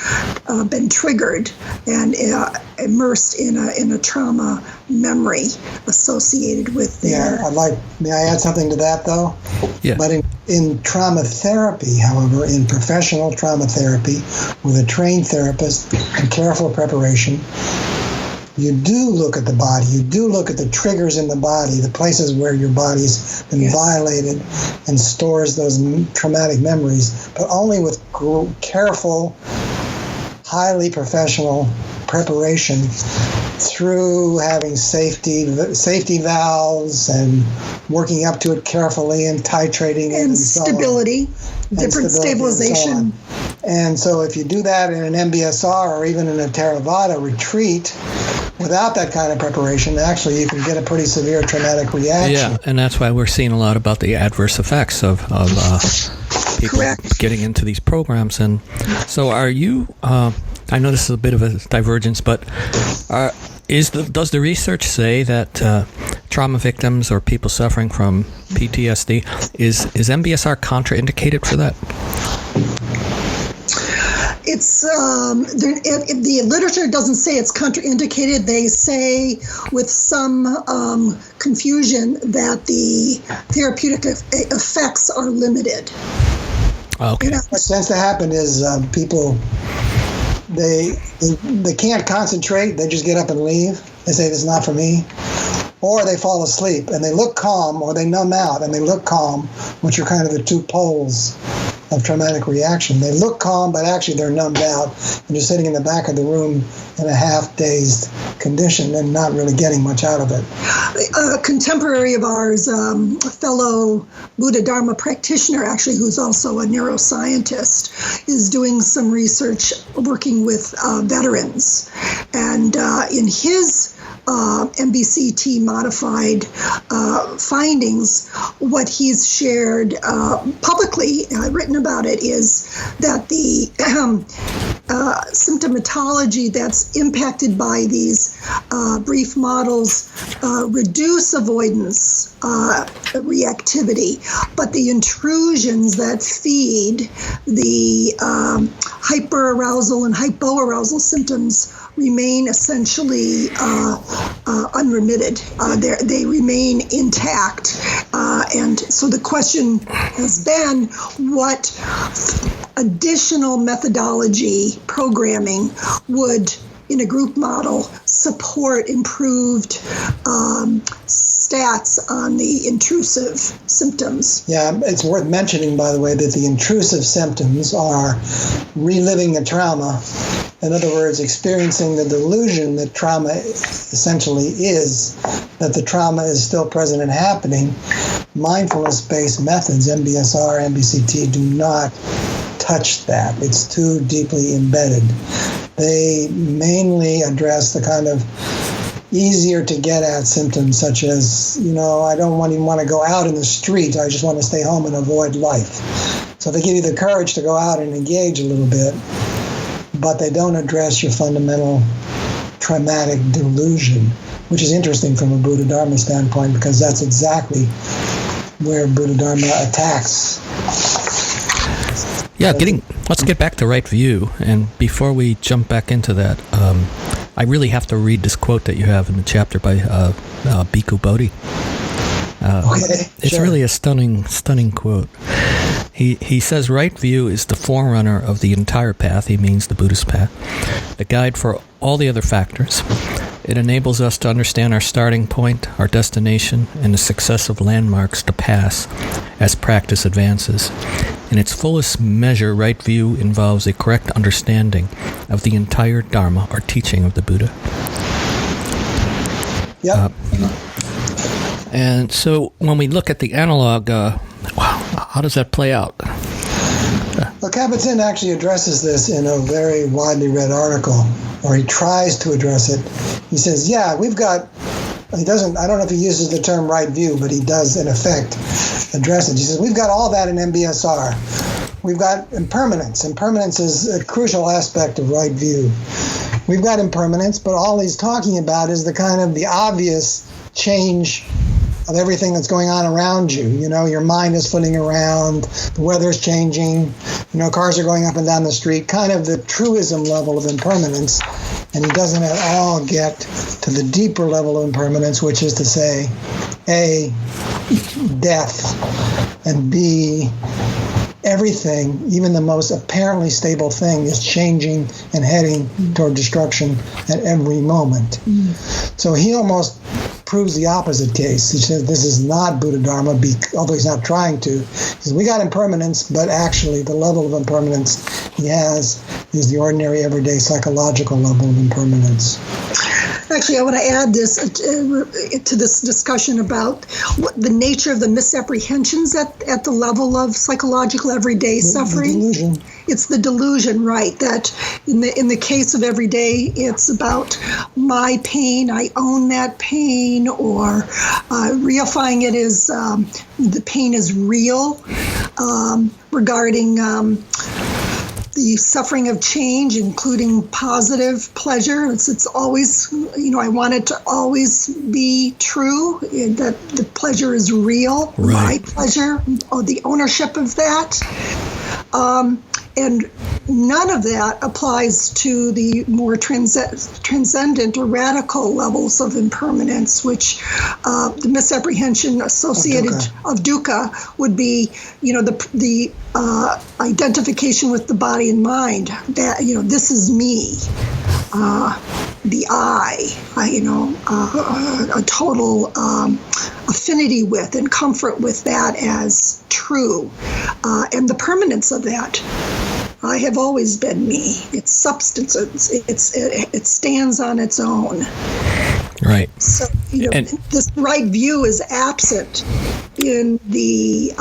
been triggered and immersed in a trauma memory associated with their... may I add something to that, though? Yeah. But in trauma therapy, however, in professional trauma therapy, with a trained therapist and careful preparation, you do look at the body. You do look at the triggers in the body, the places where your body's been violated and stores those traumatic memories, but only with careful, highly professional preparation through having safety valves and working up to it carefully and titrating it and stability, different stabilization. And so if you do that in an MBSR or even in a Theravada retreat, without that kind of preparation, actually you can get a pretty severe traumatic reaction. Yeah, and that's why we're seeing a lot about the adverse effects of people getting into these programs. And so are you, I know this is a bit of a divergence, but does the research say that trauma victims or people suffering from PTSD, is MBSR contraindicated for that? It's the literature doesn't say it's contraindicated. They say with some confusion that the therapeutic effects are limited. Okay. What tends to happen is people they can't concentrate. They just get up and leave. They say this is not for me. Or they fall asleep and they look calm, or they numb out and they look calm, which are kind of the two poles of traumatic reaction. They look calm, but actually they're numbed out and you're sitting in the back of the room in a half-dazed condition and not really getting much out of it. A contemporary of ours, a fellow Buddha Dharma practitioner, actually, who's also a neuroscientist, is doing some research working with veterans. And in his MBCT modified findings, what he's shared publicly, written about it, is that the symptomatology that's impacted by these brief models reduce avoidance reactivity, but the intrusions that feed the hyperarousal and hypoarousal symptoms remain essentially unremitted. They remain intact. And so the question has been, what additional methodology programming would, in a group model, support improved stats on the intrusive symptoms? Yeah, it's worth mentioning, by the way, that the intrusive symptoms are reliving the trauma. In other words, experiencing the delusion that trauma essentially is, that the trauma is still present and happening. Mindfulness-based methods, MBSR, MBCT, do not touch that. It's too deeply embedded. They mainly address the kind of easier to get at symptoms, such as, I don't even want to go out in the street. I just want to stay home and avoid life. So they give you the courage to go out and engage a little bit, but they don't address your fundamental traumatic delusion, which is interesting from a Buddha Dharma standpoint, because that's exactly where Buddha Dharma attacks. Yeah, let's get back to right view. And before we jump back into that, I really have to read this quote that you have in the chapter by Bhikkhu Bodhi. Okay, it's sure. really a stunning quote. He says, right view is the forerunner of the entire path. He means the Buddhist path, the guide for all the other factors. It enables us to understand our starting point, our destination, and the successive landmarks to pass as practice advances. In its fullest measure, right view involves a correct understanding of the entire Dharma or teaching of the Buddha. Yep. And so when we look at the analog, how does that play out? Well, Kabat-Zinn actually addresses this in a very widely read article, or he tries to address it. He says, I don't know if he uses the term right view, but he does, in effect, address it. He says, we've got all that in MBSR. We've got impermanence. Impermanence is a crucial aspect of right view. We've got impermanence, but all he's talking about is the kind of the obvious change of everything that's going on around you. Your mind is flitting around, the weather's changing, cars are going up and down the street, kind of the truism level of impermanence. And he doesn't at all get to the deeper level of impermanence, which is to say, A, death, and B, everything, even the most apparently stable thing, is changing and heading toward destruction at every moment. So he almost proves the opposite case. He says this is not Buddha Dharma, although he's not trying to. He says we got impermanence, but actually the level of impermanence he has is the ordinary, everyday psychological level of impermanence. Actually, I want to add this to this discussion about the nature of the misapprehensions at the level of psychological everyday suffering. The delusion. It's the delusion, right? That in the case of everyday, it's about my pain, I own that pain, or reifying it as the pain is real. Regarding the suffering of change, including positive pleasure. It's always, I want it to always be true, that the pleasure is real, right. My pleasure, or the ownership of that. And none of that applies to the more transcendent or radical levels of impermanence, which the misapprehension associated of dukkha would be, the identification with the body and mind. That this is me, the I, a total affinity with and comfort with that as true, and the permanence of that. I have always been me. It's substance. It stands on its own. Right. So this right view is absent in the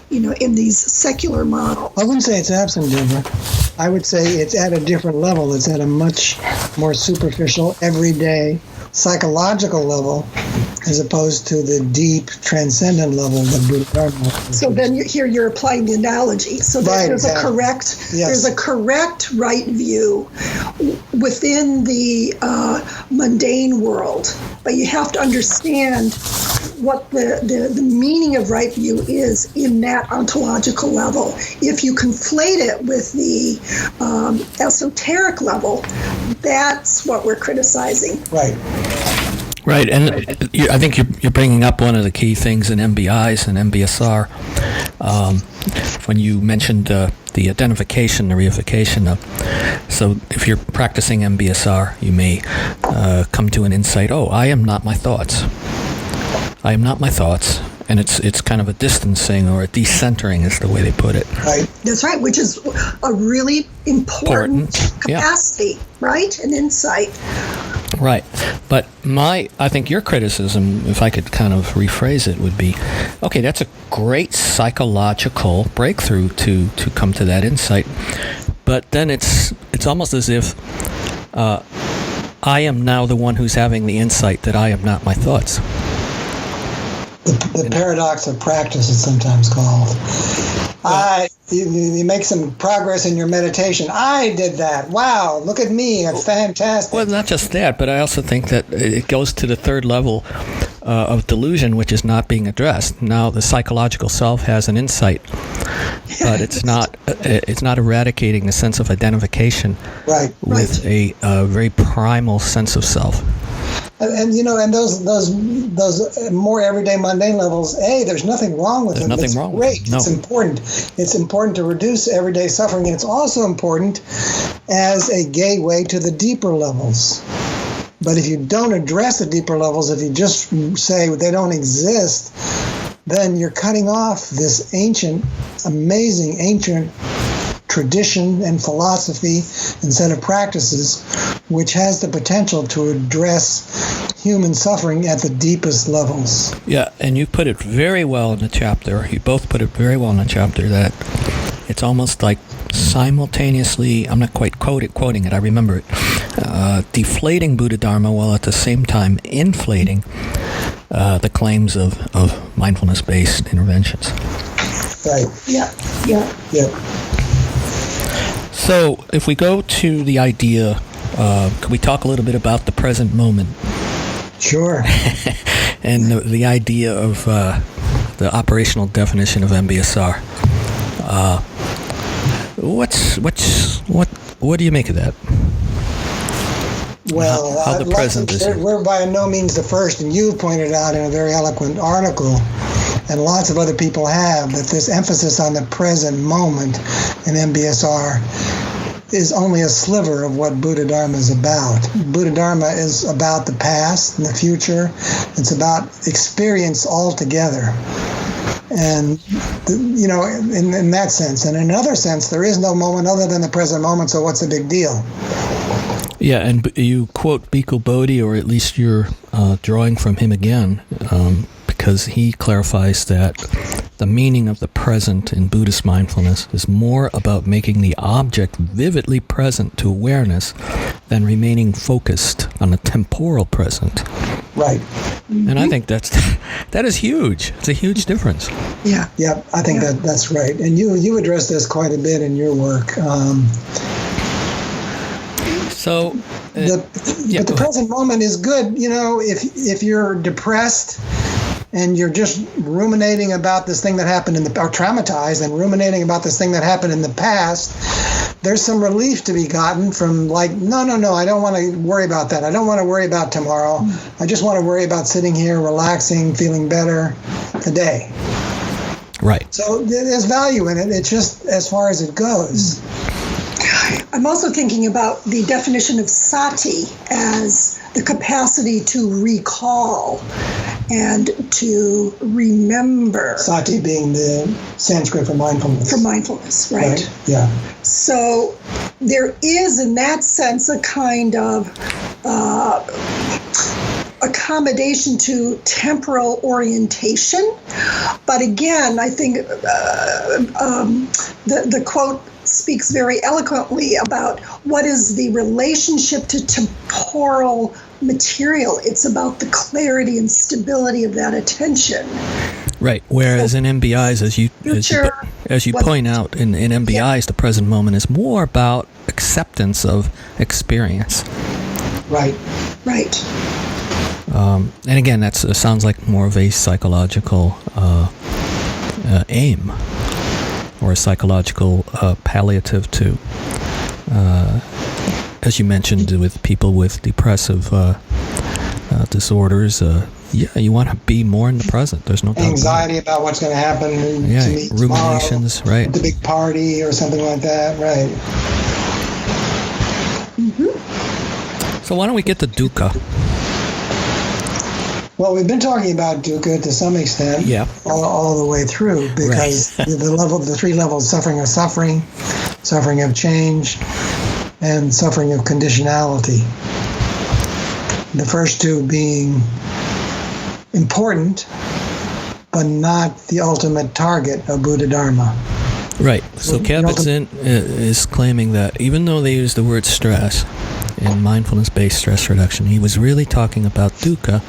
in these secular models. I wouldn't say it's absent, Deborah. I would say it's at a different level. It's at a much more superficial, everyday, psychological level, as opposed to the deep, transcendent level that Buddha Dharma. So then you're applying the analogy. So there's a correct right view within the mundane world, but you have to understand what the meaning of right view is in that ontological level. If you conflate it with the esoteric level, that's what we're criticizing. Right. Right, and I think you're bringing up one of the key things in MBIs and MBSR when you mentioned the identification, the reification of. So if you're practicing MBSR, you may come to an insight, I am not my thoughts. I am not my thoughts. And it's kind of a distancing or a decentering is the way they put it. Right. That's right, which is a really important capacity, right? An insight. Right. But I think your criticism, if I could kind of rephrase it, would be, okay, that's a great psychological breakthrough to come to that insight. But then it's almost as if I am now the one who's having the insight that I am not my thoughts. The paradox of practice is sometimes called. You make some progress in your meditation. I did that. Wow, look at me. It's fantastic. Well, not just that, but I also think that it goes to the third level of delusion, which is not being addressed. Now, the psychological self has an insight, but it's not eradicating the sense of identification with a very primal sense of self. And those more everyday mundane levels, there's nothing wrong with them. Nothing wrong with them. No. It's important. It's important to reduce everyday suffering, and it's also important as a gateway to the deeper levels. But if you don't address the deeper levels, if you just say they don't exist, then you're cutting off this amazing ancient tradition and philosophy and set of practices, which has the potential to address human suffering at the deepest levels. Yeah, and you put it very well in the chapter. You both put it very well in the chapter that it's almost like simultaneously, I'm not quite quoting it, I remember it, deflating Buddha Dharma while at the same time inflating the claims of mindfulness-based interventions. Right. Yeah. So if we go to the idea, could we talk a little bit about the present moment? Sure. And the idea of the operational definition of MBSR. What do you make of that? Well, how the present is. We're by no means the first, and you pointed out in a very eloquent article, and lots of other people have, that this emphasis on the present moment in MBSR is only a sliver of what Buddha Dharma is about. Buddha Dharma is about the past and the future. It's about experience altogether. And, in that sense. And in another sense, there is no moment other than the present moment, so what's the big deal? Yeah, and you quote Bhikkhu Bodhi, or at least you're drawing from him again, because he clarifies that the meaning of the present in Buddhist mindfulness is more about making the object vividly present to awareness than remaining focused on the temporal present. Right. And I think that is huge. It's a huge difference. Yeah. Yeah, I think that's right. And you address this quite a bit in your work. But the present moment is good. If you're depressed and you're just ruminating about this thing that happened or traumatized and ruminating about this thing that happened in the past, there's some relief to be gotten from like, no, I don't want to worry about that. I don't want to worry about tomorrow. I just want to worry about sitting here, relaxing, feeling better today. Right. So there's value in it. It's just as far as it goes. I'm also thinking about the definition of sati as the capacity to recall and to remember. Sati being the Sanskrit for mindfulness. For mindfulness, right? Yeah. So there is, in that sense, a kind of accommodation to temporal orientation. But again, I think the quote speaks very eloquently about what is the relationship to temporal material. It's about the clarity and stability of that attention. Right. Whereas in MBIs, as you point out, in MBIs, the present moment is more about acceptance of experience. Right. Right. And again, that sounds like more of a psychological aim, or a psychological palliative to, as you mentioned, with people with depressive disorders. You want to be more in the present. There's no doubt. Anxiety about what's going to happen to me ruminations, tomorrow, right? The big party or something like that, right? Mm-hmm. So why don't we get to dukkha? Well, we've been talking about dukkha to some extent, all the way through, because the three levels: suffering of change, and suffering of conditionality. The first two being important, but not the ultimate target of Buddha Dharma. Right. So Kabat-Zinn is claiming that even though they use the word stress in mindfulness-based stress reduction, he was really talking about dukkha.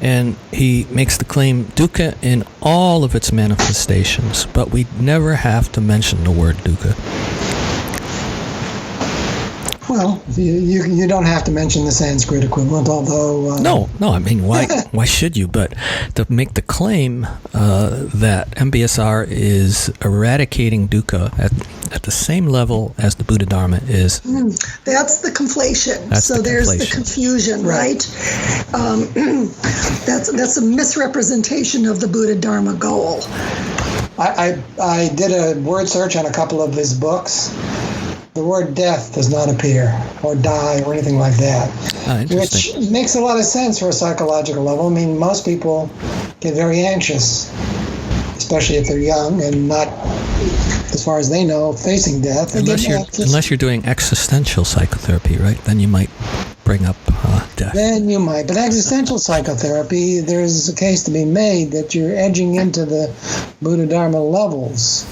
And he makes the claim dukkha in all of its manifestations, but we never have to mention the word dukkha. Well, you don't have to mention the Sanskrit equivalent, although... No, I mean, why should you? But to make the claim that MBSR is eradicating dukkha at the same level as the Buddha Dharma is... That's the conflation. There's the confusion, right? That's a misrepresentation of the Buddha Dharma goal. I did a word search on a couple of his books. The word death does not appear, or die, or anything like that, which makes a lot of sense for a psychological level. I mean, most people get very anxious, especially if they're young and not, as far as they know, facing death. Unless you're doing existential psychotherapy, right? Then you might bring up death. Then you might. But existential psychotherapy, there's a case to be made that you're edging into the Buddha Dharma levels.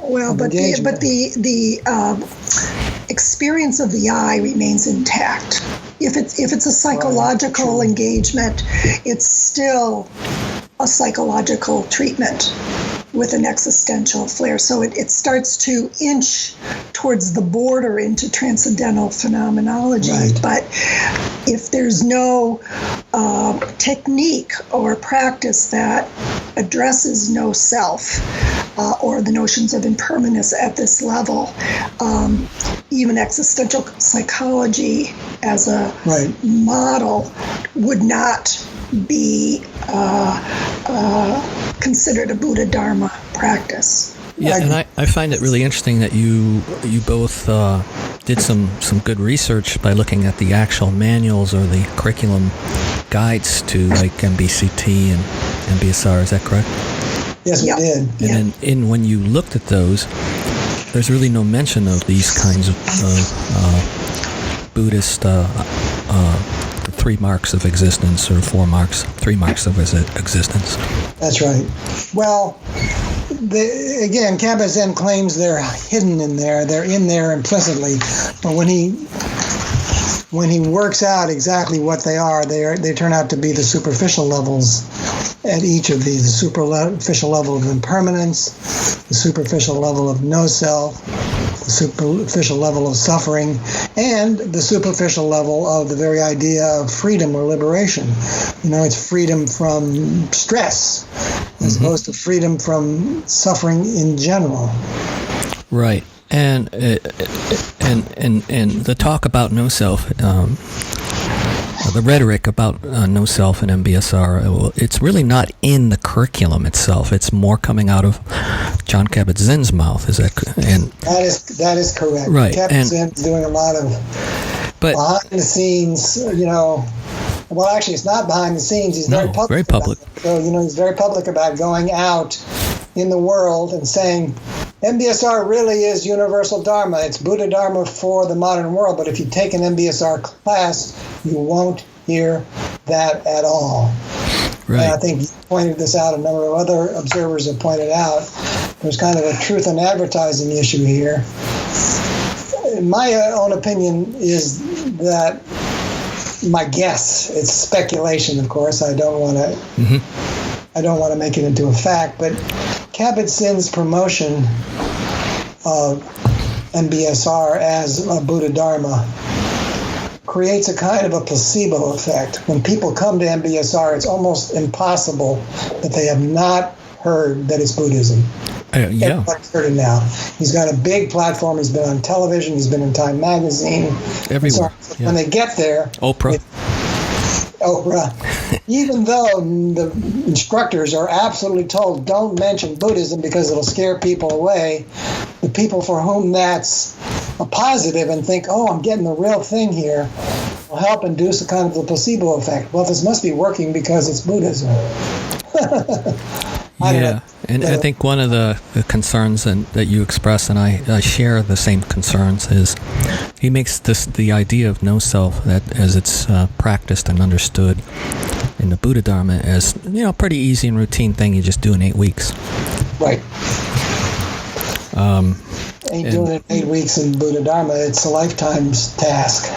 Well, but the experience of the I remains intact. If it's a psychological engagement, it's still a psychological treatment with an existential flair. So it starts to inch towards the border into transcendental phenomenology. Right. But if there's no technique or practice that addresses no self or the notions of impermanence at this level, even existential psychology as a model would not be considered a Buddha Dharma practice. Yeah, and I find it really interesting that you both did some good research by looking at the actual manuals or the curriculum guides to like MBCT and MBSR. Is that correct? Yes, we did. And then when you looked at those, there's really no mention of these kinds of Buddhist 3 marks of existence, or 3 marks of existence. That's right. Well, again, Kabat-Zinn claims they're hidden in there. They're in there implicitly. But when he when he works out exactly what they are, they turn out to be the superficial levels at each of these: the superficial level of impermanence, the superficial level of no self, the superficial level of suffering, and the superficial level of the very idea of freedom or liberation. It's freedom from stress as opposed to freedom from suffering in general. Right. And the talk about no self, the rhetoric about no self in MBSR, it's really not in the curriculum itself. It's more coming out of Jon Kabat-Zinn's mouth. That is correct. Right. Kabat-Zinn's doing a lot of behind the scenes. Well, actually, it's not behind the scenes. He's very public. Very public. So he's very public about going out in the world and saying, MBSR really is universal Dharma. It's Buddha Dharma for the modern world. But if you take an MBSR class, you won't hear that at all. Right. And I think you pointed this out. A number of other observers have pointed out. There's kind of a truth in advertising issue here. My own opinion is that, my guess, it's speculation, of course. I don't want to make it into a fact, but Kabat-Zinn's promotion of MBSR as a Buddha Dharma creates a kind of a placebo effect. When people come to MBSR, it's almost impossible that they have not heard that it's Buddhism. Everybody's heard it now. He's got a big platform. He's been on television. He's been in Time Magazine. Everywhere. So when they get there, Oprah. Even though the instructors are absolutely told, don't mention Buddhism because it'll scare people away, the people for whom that's a positive and think, I'm getting the real thing here, will help induce a kind of a placebo effect. Well, this must be working because it's Buddhism. And I think one of the concerns that you express, and I share the same concerns, is he makes the idea of no self, that as it's practiced and understood in the Buddha Dharma, as pretty easy and routine thing you just do in 8 weeks. Right. Ain't doing it in 8 weeks in Buddha Dharma. It's a lifetime's task.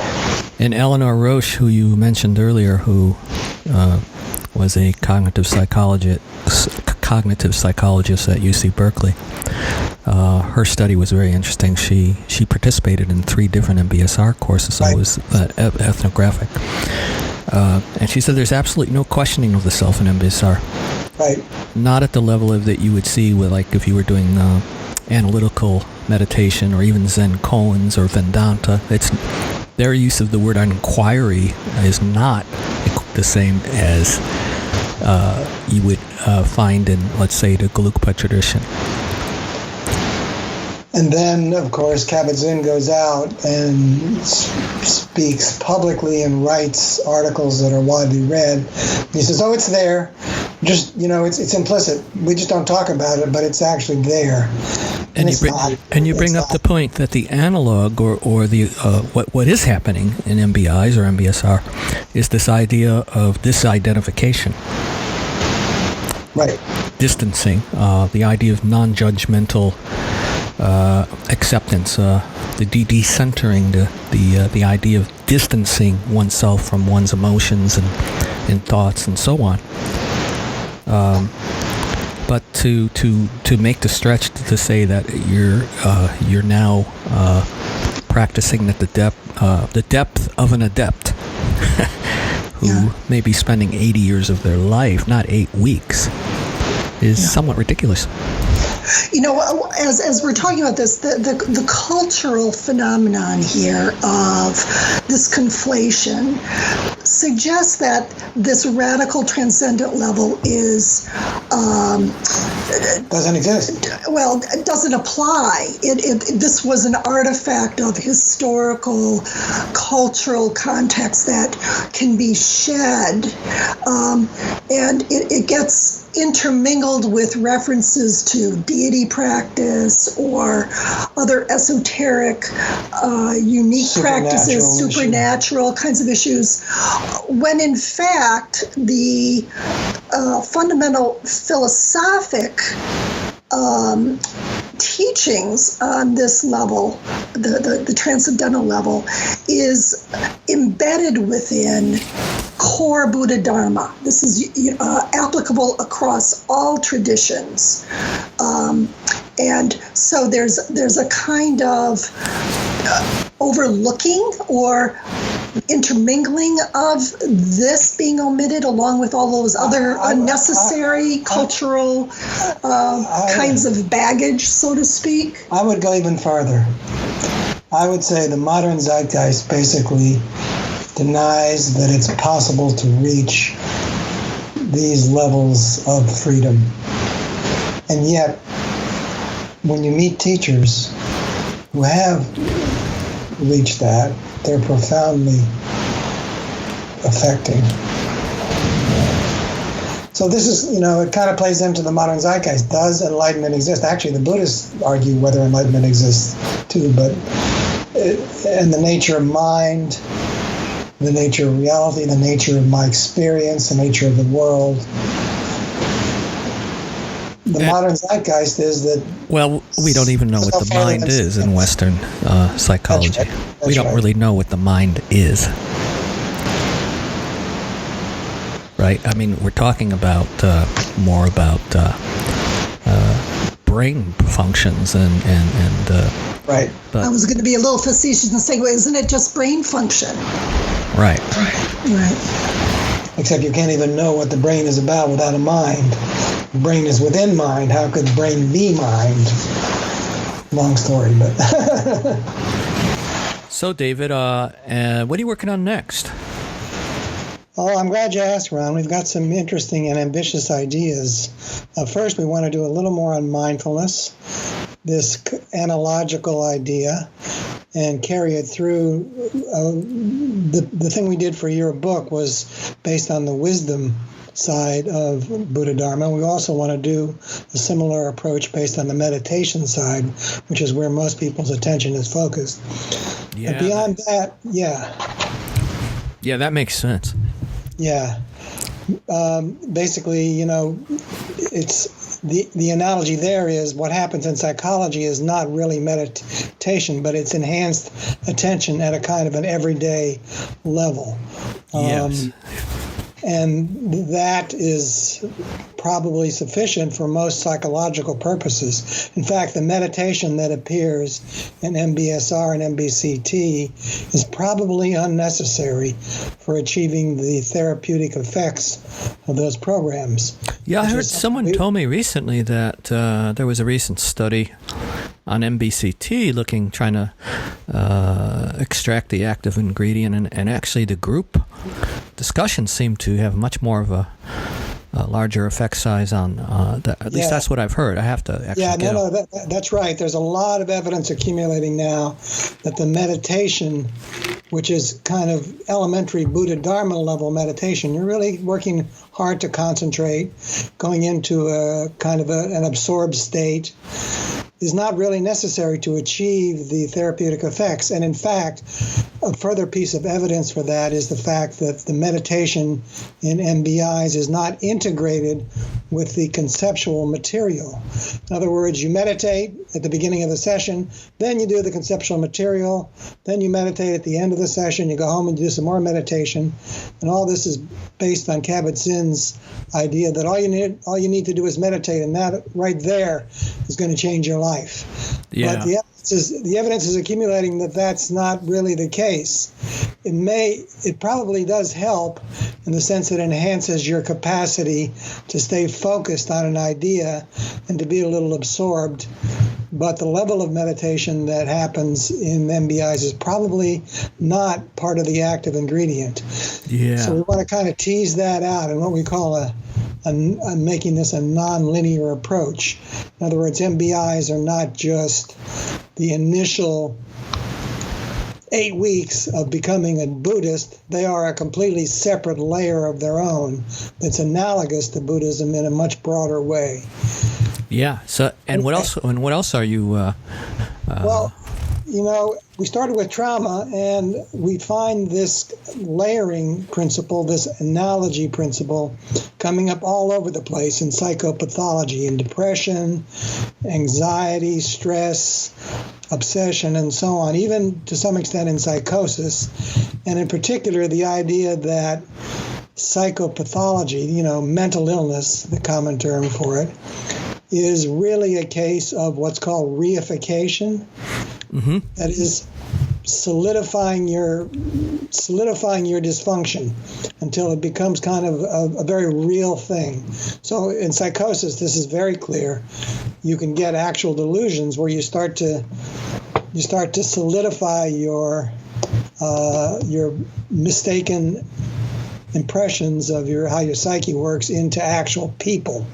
And Eleanor Roche, who you mentioned earlier, who was a cognitive psychologist at UC Berkeley. Her study was very interesting. She participated in 3 different MBSR courses, so it was ethnographic. And she said there's absolutely no questioning of the self in MBSR. Right. Not at the level of that you would see with, like, if you were doing analytical meditation or even Zen koans or Vedanta. It's their use of the word inquiry is not the same as you would find in, let's say, the Gelugpa tradition. And then, of course, Kabat-Zinn goes out and speaks publicly and writes articles that are widely read. He says, it's there. Just, it's implicit. We just don't talk about it, but it's actually there. And you bring up the point that the analog or the what is happening in MBIs or MBSR is this idea of disidentification. Right. Distancing, the idea of non-judgmental acceptance, the decentering, the idea of distancing oneself from one's emotions and thoughts and so on. But to make the stretch to say that you're now practicing at the depth of an adept who may be spending 80 years of their life, not 8 weeks, is somewhat ridiculous. As we're talking about this, the cultural phenomenon here of this conflation suggests that this radical transcendent level doesn't exist. Well, it doesn't apply. This was an artifact of historical, cultural context that can be shed, and it gets intermingled with references to deity practice or other esoteric, unique practices, supernatural kinds of issues, when in fact the fundamental philosophic teachings on this level, the transcendental level, is embedded within core Buddha Dharma. This is applicable across all traditions. And so there's a kind of overlooking or intermingling of this being omitted along with all those other unnecessary cultural kinds of baggage, so to speak. I would go even farther. I would say the modern zeitgeist basically denies that it's possible to reach these levels of freedom. And yet, when you meet teachers who have reached that, they're profoundly affecting. So this is, it kind of plays into the modern zeitgeist. Does enlightenment exist? Actually, the Buddhists argue whether enlightenment exists too, and the nature of mind, the nature of reality, the nature of my experience, the nature of the world. The modern zeitgeist is that... Well, we don't even know what the mind is in Western psychology. That's right. We don't really know what the mind is. Right? I mean, we're talking about more about brain functions and right. I was going to be a little facetious and say, well, isn't it just brain function? Right. Except you can't even know what the brain is about without a mind. The brain is within mind. How could brain be mind? Long story, but... So, David, what are you working on next? Oh, I'm glad you asked, Ron. We've got some interesting and ambitious ideas. First, we want to do a little more on mindfulness, this analogical idea, and carry it through. The thing we did for your book was based on the wisdom side of Buddha Dharma. We also want to do a similar approach based on the meditation side, which is where most people's attention is focused. Yeah. But beyond that, Yeah, that makes sense. Yeah. Basically, it's the analogy there is what happens in psychology is not really meditation, but it's enhanced attention at a kind of an everyday level. Yes. And that is probably sufficient for most psychological purposes. In fact, the meditation that appears in MBSR and MBCT is probably unnecessary for achieving the therapeutic effects of those programs. Yeah, I heard someone told me recently that there was a recent study on MBCT trying to extract the active ingredient, and actually the group discussions seem to have much more of a larger effect size on that. At least that's what I've heard. I have to actually that's right. There's a lot of evidence accumulating now that the meditation, which is kind of elementary Buddha Dharma level meditation, you're really working hard to concentrate, going into a kind of an absorbed state, is not really necessary to achieve the therapeutic effects. And in fact, a further piece of evidence for that is the fact that the meditation in MBIs is not integrated with the conceptual material. In other words, you meditate at the beginning of the session, then you do the conceptual material, then you meditate at the end of the session, you go home and do some more meditation. And all this is based on Kabat-Zinn's idea that all you need to do is meditate, and that right there is going to change your life. Yeah. But the evidence is accumulating that that's not really the case. It probably does help in the sense that it enhances your capacity to stay focused on an idea and to be a little absorbed. But the level of meditation that happens in MBIs is probably not part of the active ingredient. Yeah. So we want to kind of tease that out in what we call making this a non-linear approach. In other words, MBIs are not just the initial 8 weeks of becoming a Buddhist. They are a completely separate layer of their own that's analogous to Buddhism in a much broader way. Yeah. So, and what else? And what else are you? Well, We started with trauma, and we find this layering principle, this analogy principle, coming up all over the place in psychopathology, in depression, anxiety, stress, obsession, and so on, even to some extent in psychosis, and in particular the idea that psychopathology, mental illness, the common term for it, is really a case of what's called reification. Mm-hmm. That is solidifying your dysfunction until it becomes kind of a very real thing. So in psychosis, this is very clear. You can get actual delusions where you start to solidify your mistaken impressions of how your psyche works into actual people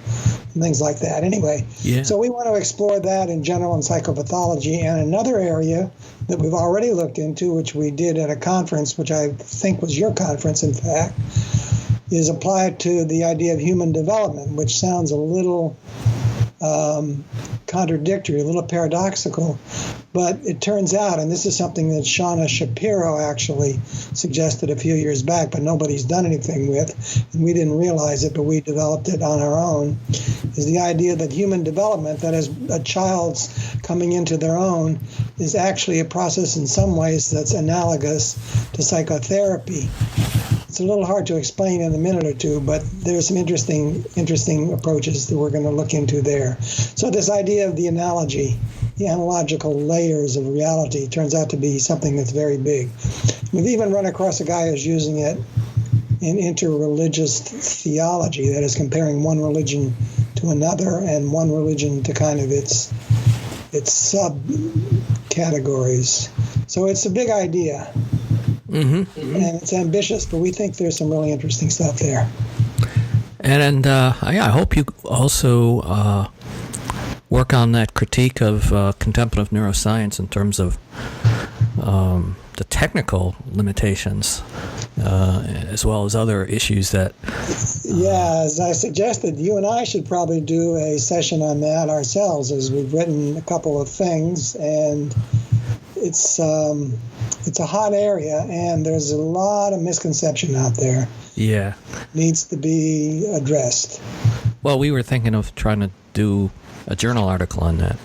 and things like that. Anyway, So we want to explore that in general in psychopathology. And another area that we've already looked into, which we did at a conference, which I think was your conference, in fact, is applied to the idea of human development, which sounds a little contradictory, a little paradoxical, but it turns out, and this is something that Shauna Shapiro actually suggested a few years back, but nobody's done anything with, and we didn't realize it, but we developed it on our own, is the idea that human development, that is a child's coming into their own, is actually a process in some ways that's analogous to psychotherapy. It's a little hard to explain in a minute or two, but there's some interesting approaches that we're going to look into there. So this idea of the analogy, the analogical layers of reality, turns out to be something that's very big. We've even run across a guy who's using it in interreligious theology, that is comparing one religion to another and one religion to kind of its subcategories. So it's a big idea. Mm-hmm. And it's ambitious, but we think there's some really interesting stuff there. And I hope you also work on that critique of contemplative neuroscience in terms of the technical limitations, as well as other issues that... as I suggested, you and I should probably do a session on that ourselves, as we've written a couple of things, and it's a hot area, and there's a lot of misconception out there. Yeah. Needs to be addressed. Well, we were thinking of trying to do a journal article on that.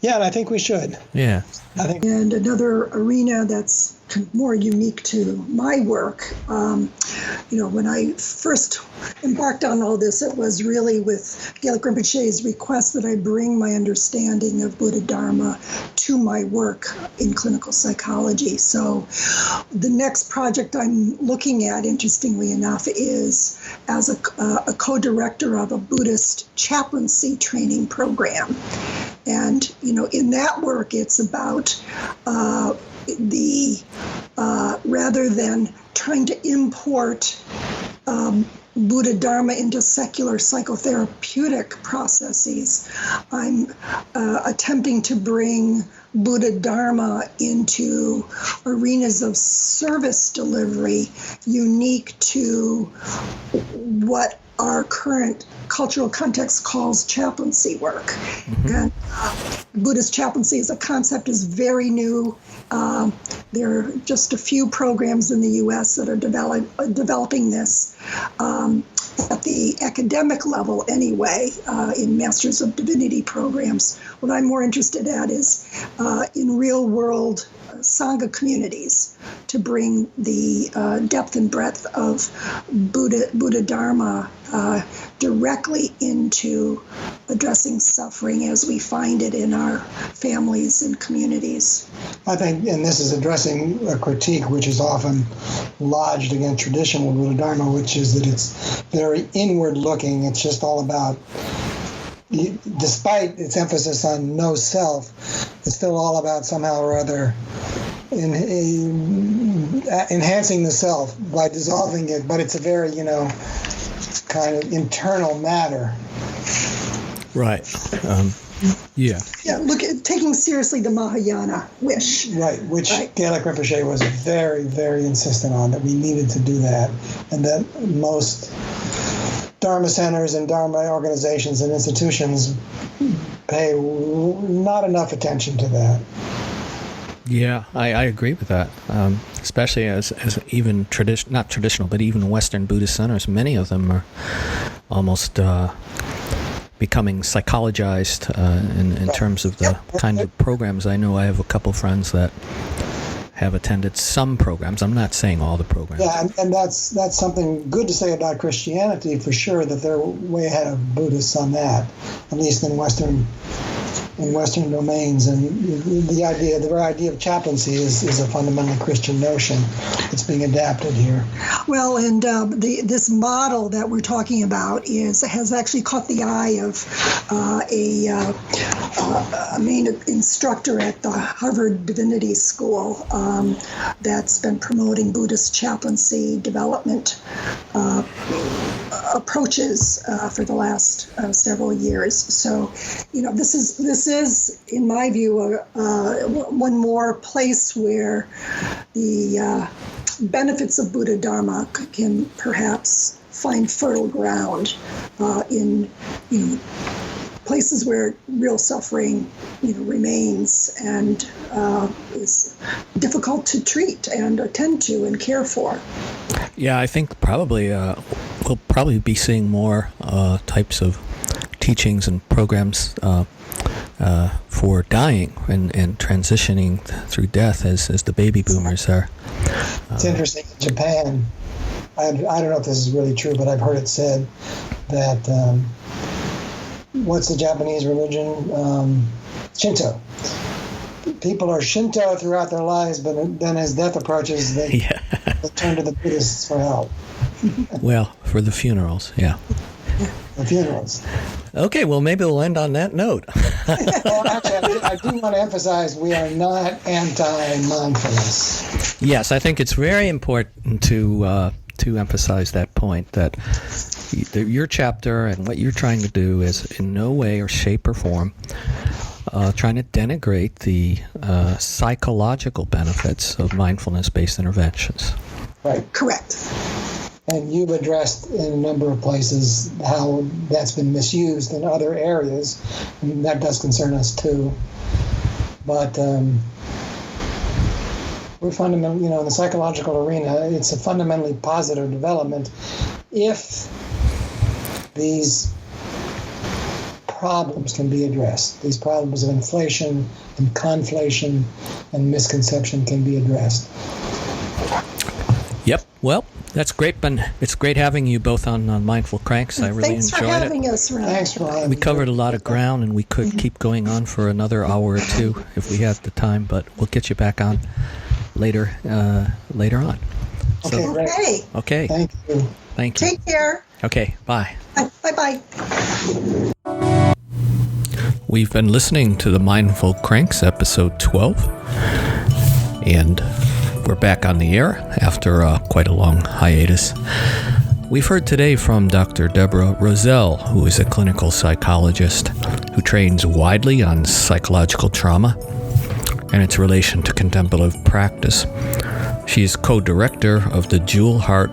Yeah, and I think we should. Yeah. And another arena that's more unique to my work, when I first embarked on all this, it was really with Gelek Rimpoche's request that I bring my understanding of Buddha Dharma to my work in clinical psychology. So the next project I'm looking at, interestingly enough, is as a co-director of a Buddhist chaplaincy training program. And, in that work, it's about rather than trying to import Buddha Dharma into secular psychotherapeutic processes, I'm attempting to bring Buddha Dharma into arenas of service delivery unique to what our current cultural context calls chaplaincy work. Mm-hmm. And Buddhist chaplaincy as a concept is very new. There are just a few programs in the U.S. that are developing this at the academic level anyway, in Masters of Divinity programs. What I'm more interested at is in real-world Sangha communities to bring the depth and breadth of Buddha Dharma directly into addressing suffering as we find it in our families and communities. I think, and this is addressing a critique which is often lodged against traditional Buddha Dharma, which is that it's very inward looking. It's just all about, despite its emphasis on no self, it's still all about somehow or other enhancing the self by dissolving it, but it's a very, kind of internal matter. Right. Yeah. Yeah, look at taking seriously the Mahayana wish. Right, which Gelek Rimpoche was very, very insistent on, that we needed to do that, and that most Dharma centers and Dharma organizations and institutions pay not enough attention to that. Yeah, I agree with that. Especially as even not traditional, but even Western Buddhist centers, many of them are almost becoming psychologized in terms of the kind of programs. I know I have a couple friends that have attended some programs. I'm not saying all the programs. Yeah, and that's something good to say about Christianity for sure, that they're way ahead of Buddhists on that, at least in Western domains. And the very idea of chaplaincy is a fundamentally Christian notion. It's being adapted here. Well, and this model that we're talking about has actually caught the eye of a main instructor at the Harvard Divinity School that's been promoting Buddhist chaplaincy development approaches for the last several years. So, this is, in my view, one more place where the benefits of Buddha Dharma can perhaps find fertile ground in places where real suffering remains and is difficult to treat and attend to and care for. Yeah, I think probably we'll probably be seeing more types of teachings and programs for dying and transitioning through death as the baby boomers are. It's interesting. In Japan, I don't know if this is really true, but I've heard it said that what's the Japanese religion? Shinto. People are Shinto throughout their lives, but then as death approaches, they turn to the Buddhists for help. Well, for the funerals, yeah. The funerals. Okay, well, maybe we'll end on that note. Well, actually, I do want to emphasize we are not anti-mindfulness. Yes, I think it's very important to emphasize that point, that your chapter and what you're trying to do is in no way or shape or form trying to denigrate the psychological benefits of mindfulness-based interventions. Right. Correct. And you've addressed in a number of places how that's been misused in other areas, and that does concern us too. But we're fundamentally, in the psychological arena, it's a fundamentally positive development if these problems can be addressed. These problems of inflation and conflation and misconception can be addressed. Yep. Well, that's great, Ben. It's great having you both on Mindful Cranks. I really enjoyed it. Thanks for having us, Ron. Thanks for having We covered a lot of ground, and we could keep going on for another hour or two if we had the time, but we'll get you back on later on. Okay, great. Okay. Thank you. Thank you. Take care. Okay, bye. Bye-bye. We've been listening to the Mindful Cranks, episode 12, and we're back on the air after quite a long hiatus. We've heard today from Dr. Deborah Rozelle, who is a clinical psychologist who trains widely on psychological trauma and its relation to contemplative practice. She is co-director of the Jewel Heart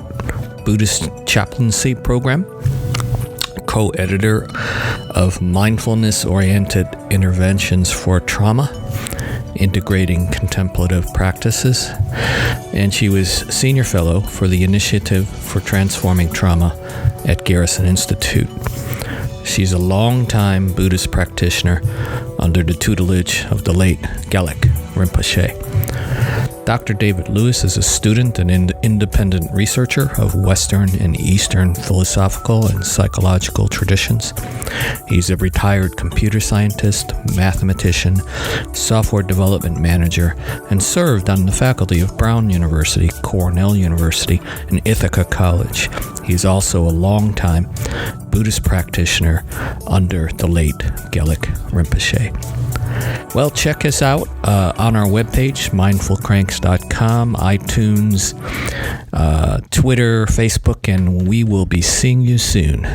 Buddhist Chaplaincy program, co-editor of Mindfulness-Oriented Interventions for Trauma, Integrating Contemplative Practices, and she was Senior Fellow for the Initiative for Transforming Trauma at Garrison Institute. She's a long-time Buddhist practitioner under the tutelage of the late Gelek Rimpoche. Dr. David Lewis is a student and independent researcher of Western and Eastern philosophical and psychological traditions. He's a retired computer scientist, mathematician, software development manager, and served on the faculty of Brown University, Cornell University, and Ithaca College. He's also a longtime Buddhist practitioner under the late Gelek Rimpoche. Well, check us out on our webpage, mindfulcranks.com, iTunes, Twitter, Facebook, and we will be seeing you soon.